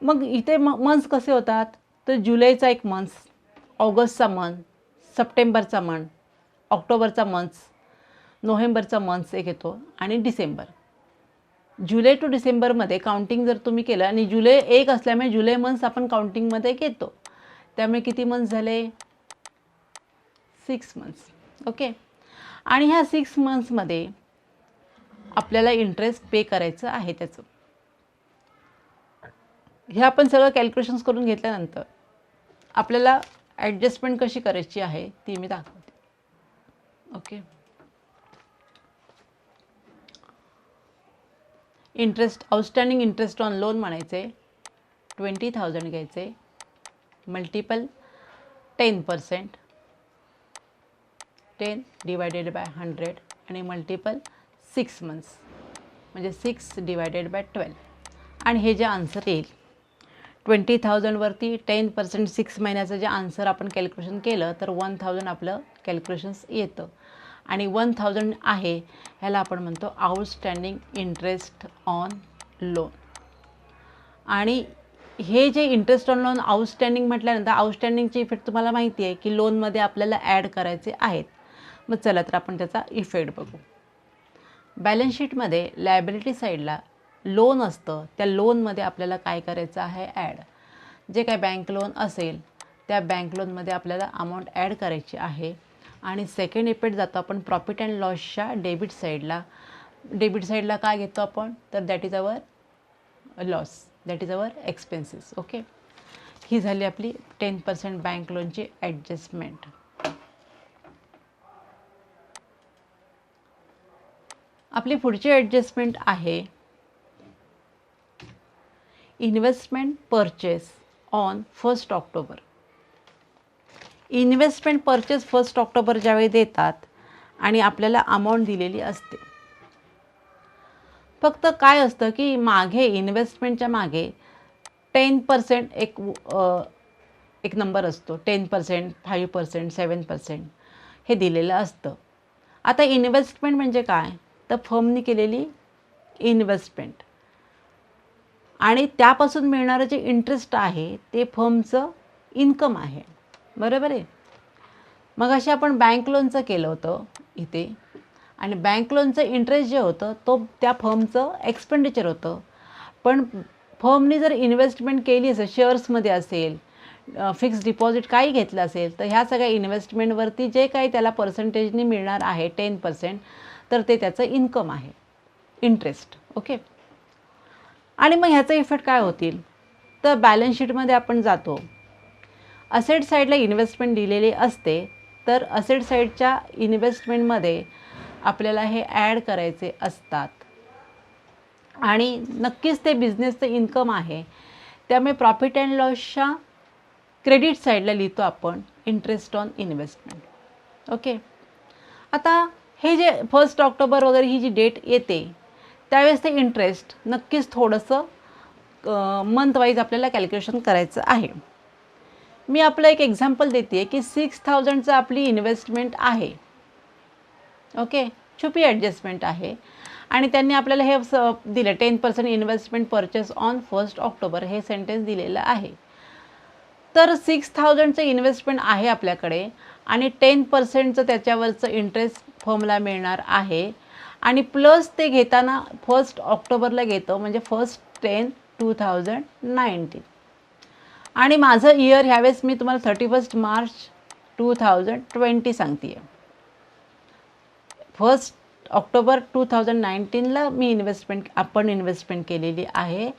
मग इथे मंथ्स कसे होतात, तर जुलैचा एक मंथ्स, ऑगस्टचा मंथ, सप्टेंबरचा मंथ, ऑक्टोबरचा मंथ्स, नोव्हेंबरचा मंथ्स एक येतो आणि डिसेंबर. जुलै टू डिसेंबरमध्ये काउंटिंग जर तुम्ही केलं आणि जुलै 1 असल्यामुळे जुलै मंथ्स आपण काउंटिंगमध्ये घेतो, त्यामुळे किती मंथ्स झाले, 6 मंथ्स. ओके, आणि ह्या 6 मंथ्समध्ये आपल्याला इंटरेस्ट पे करायचं आहे त्याचं. हे आपण सगळं कॅल्क्युलेशन्स करून घेतल्यानंतर आपल्याला ॲडजस्टमेंट कशी करायची आहे ती मी दाखवते. Okay, interest, outstanding interest on loan म्हणायचे, 20,000 घ्यायचे, मल्टिपल 10%, 10 / 100 आणि मल्टिपल 6 मंथ्स म्हणजे 6 / 12. आणि हे जे आन्सर येईल 20,000 वरती 10% 6 महिन्याचं जे आन्सर आपण कॅल्क्युलेशन केलं तर 1,000 आपलं कॅल्क्युलेशन्स येतं. आणि 1,000 आहे ह्याला आपण म्हणतो आउटस्टँडिंग इंटरेस्ट ऑन लोन. आणि हे जे इंटरेस्ट ऑन लोन आउटस्टँडिंग म्हटल्यानंतर आउटस्टँडिंगचे इफेक्ट तुम्हाला माहिती आहे की लोनमध्ये आपल्याला ॲड करायचे आहेत. मग चला तर आपण त्याचा इफेक्ट बघू. बॅलन्स शीटमध्ये लायबिलिटी साईडला लोन असतं, त्या लोनमध्ये आपल्याला काय करायचं आहे, ॲड. जे काय बँक लोन असेल त्या बँक लोनमध्ये आपल्याला अमाऊंट ॲड करायची आहे. आणि सेकंड इफेक्ट जातो आपण प्रॉफिट अँड लॉसच्या डेबिट साईडला. डेबिट साईडला काय घेतो आपण, तर that is our loss, that is our expenses. Okay, ही झाली आपली 10% बँक लोनची ॲडजस्टमेंट. आपली पुढची ॲडजस्टमेंट आहे investment purchase on 1 October. Investment purchase 1 October ज्यावेळी देतात आणि आपल्याला अमाऊंट दिलेली असते, फक्त काय असतं की मागे इन्व्हेस्टमेंटच्या मागे 10% एक एक नंबर असतो 10%, 5%, 7% हे दिलेलं असतं. आता इन्व्हेस्टमेंट म्हणजे काय, तर फर्मनी केलेली इन्व्हेस्टमेंट आणि त्यापासून मिळणारं जे इंटरेस्ट आहे ते फर्मचं इन्कम आहे, बरोबर आहे. मग असे आपण बँक लोनचं केलं होतं इथे, आणि बँक लोनचं इंटरेस्ट जे होतं तो त्या फर्मचं एक्सपेंडिचर होतं. पण फर्मनी जर इन्व्हेस्टमेंट केली असेल, शेअर्समध्ये असेल, फिक्स्ड डिपॉझिट काही घेतलं असेल, तर ह्या सगळ्या इन्व्हेस्टमेंटवरती जे काही त्याला पर्सेंटेजनी मिळणार आहे 10%, तर ते त्याचं इन्कम आहे, इंटरेस्ट. ओके. आणि मग ह्याचा इफेक्ट काय होतील, तर बॅलन्स शीटमध्ये आपण जातो, असेट साईडला इन्व्हेस्टमेंट दिलेली असते, तर असेट साईडच्या इन्व्हेस्टमेंटमध्ये आपल्याला हे ॲड करायचे असतात आणि नक्कीच ते बिझनेसचं इन्कम आहे. त्यामुळे प्रॉफिट अँड लॉसच्या क्रेडिट साईडला लिहितो आपण इंटरेस्ट ऑन इन्व्हेस्टमेंट. ओके. आता हे जे 1 ऑक्टोबर वगैरे ही जी डेट येते त्यावेळेस ते इंटरेस्ट नक्कीच थोडंसं मंथ वाईज आपल्याला कॅल्क्युलेशन करायचं आहे. मी आपलं एक एक्झाम्पल देते आहे की 6000चं आपली इन्व्हेस्टमेंट आहे. ओके, छुपी ॲडजस्टमेंट आहे आणि त्यांनी आपल्याला हे दिलं 10% इन्व्हेस्टमेंट परचेस ऑन 1 ऑक्टोबर हे सेंटेन्स दिलेलं आहे. तर 6000चं इन्व्हेस्टमेंट आहे आपल्याकडे आणि 10%चं त्याच्यावरचं इंटरेस्ट फर्मला मिळणार आहे आणि प्लस ते घेताना 1 ऑक्टोबरला घेतो, म्हणजे 1/10/2019. आणि माझं इयर ह्यावेळेस मी तुम्हाला 31 मार्च 2020 सांगते आहे. 1 ऑक्टोबर 2019ला मी आपण इन्व्हेस्टमेंट केलेली आहे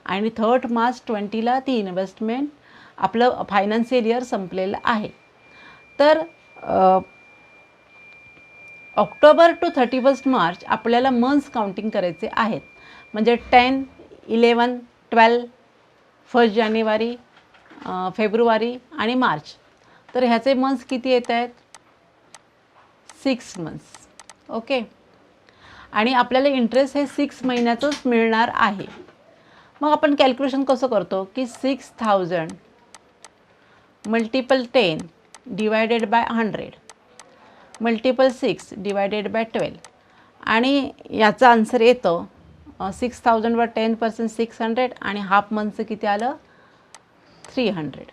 आणि 3 मार्च 20ला ती इन्व्हेस्टमेंट आपलं फायनान्शियल इयर संपलेलं आहे. तर ऑक्टोबर टू 31 मार्च आपल्याला मंथ्स काउंटिंग करायचे आहेत, म्हणजे 10, 11, 12, 1 जानेवारी, फेब्रुवारी आणि मार्च. तर ह्याचे मंथ्स किती येत आहेत, 6 मंथ्स. ओके. आणि आपल्याला इंटरेस्ट हे 6 महिन्याचंच मिळणार आहे. मग आपण कॅल्क्युलेशन कसं करतो की 6000 multiple 10 divided by 100 multiple 6 divided by 12 आणि याचा आन्सर येतो 6000वर 10% 600 आणि हाफ मंथचं किती आलं 300.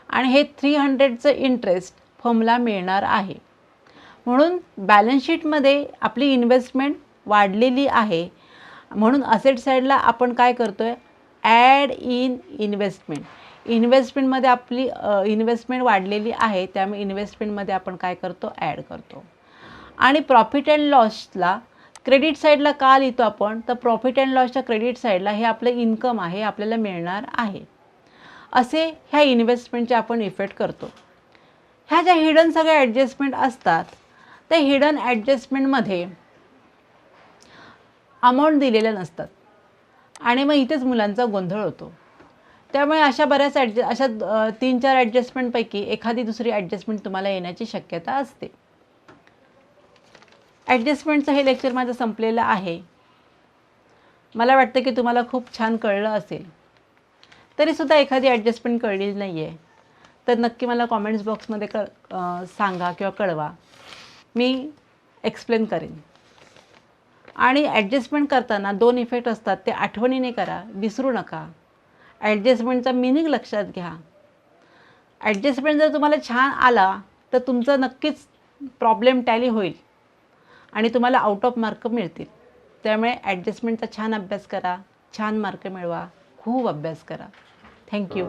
आणि हे 300चं इंटरेस्ट फर्मला मिळणार आहे. म्हणून बॅलन्स शीटमध्ये आपली इन्व्हेस्टमेंट वाढलेली आहे, म्हणून असेट साईडला आपण काय करतो आहे, ॲड इन इन्व्हेस्टमेंट. इन्व्हेस्टमेंटमध्ये आपली इन्व्हेस्टमेंट वाढलेली आहे, त्यामुळे इन्व्हेस्टमेंटमध्ये आपण काय करतो, ॲड करतो. आणि प्रॉफिट अँड लॉसला क्रेडिट साईडला का लिहितो आपण, तर प्रॉफिट अँड लॉसच्या क्रेडिट साईडला हे आपलं इन्कम आहे, आपल्याला मिळणार आहे. असे ह्या इन्व्हेस्टमेंटचे आपण इफेक्ट करतो. ह्या ज्या हिडन सगळ्या ॲडजस्टमेंट असतात, त्या हिडन ॲडजस्टमेंटमध्ये अमाऊंट दिलेल्या नसतात आणि मग इथेच मुलांचा गोंधळ होतो. त्यामुळे अशा बऱ्याच अशा 3-4 ॲडजस्टमेंटपैकी एखादी दुसरी ॲडजस्टमेंट तुम्हाला येण्याची शक्यता असते. ॲडजस्टमेंटचं हे लेक्चर माझं संपलेलं आहे. मला वाटतं की तुम्हाला खूप छान कळलं असेल. तरीसुद्धा एखादी ॲडजस्टमेंट कळलेली नाही आहे तर नक्की मला कॉमेंट्स बॉक्समध्ये सांगा किंवा कळवा, मी एक्सप्लेन करेन. आणि ॲडजस्टमेंट करताना 2 इफेक्ट असतात, ते आठवणीने करा, विसरू नका. ॲडजस्टमेंटचा मिनिंग लक्षात घ्या. ॲडजस्टमेंट जर तुम्हाला छान आला तर तुमचं नक्कीच प्रॉब्लेम टॅली होईल आणि तुम्हाला आउट ऑफ मार्क मिळतील. त्यामुळे ॲडजस्टमेंटचा छान अभ्यास करा, छान मार्क मिळवा, खूप अभ्यास करा. थँक्यू.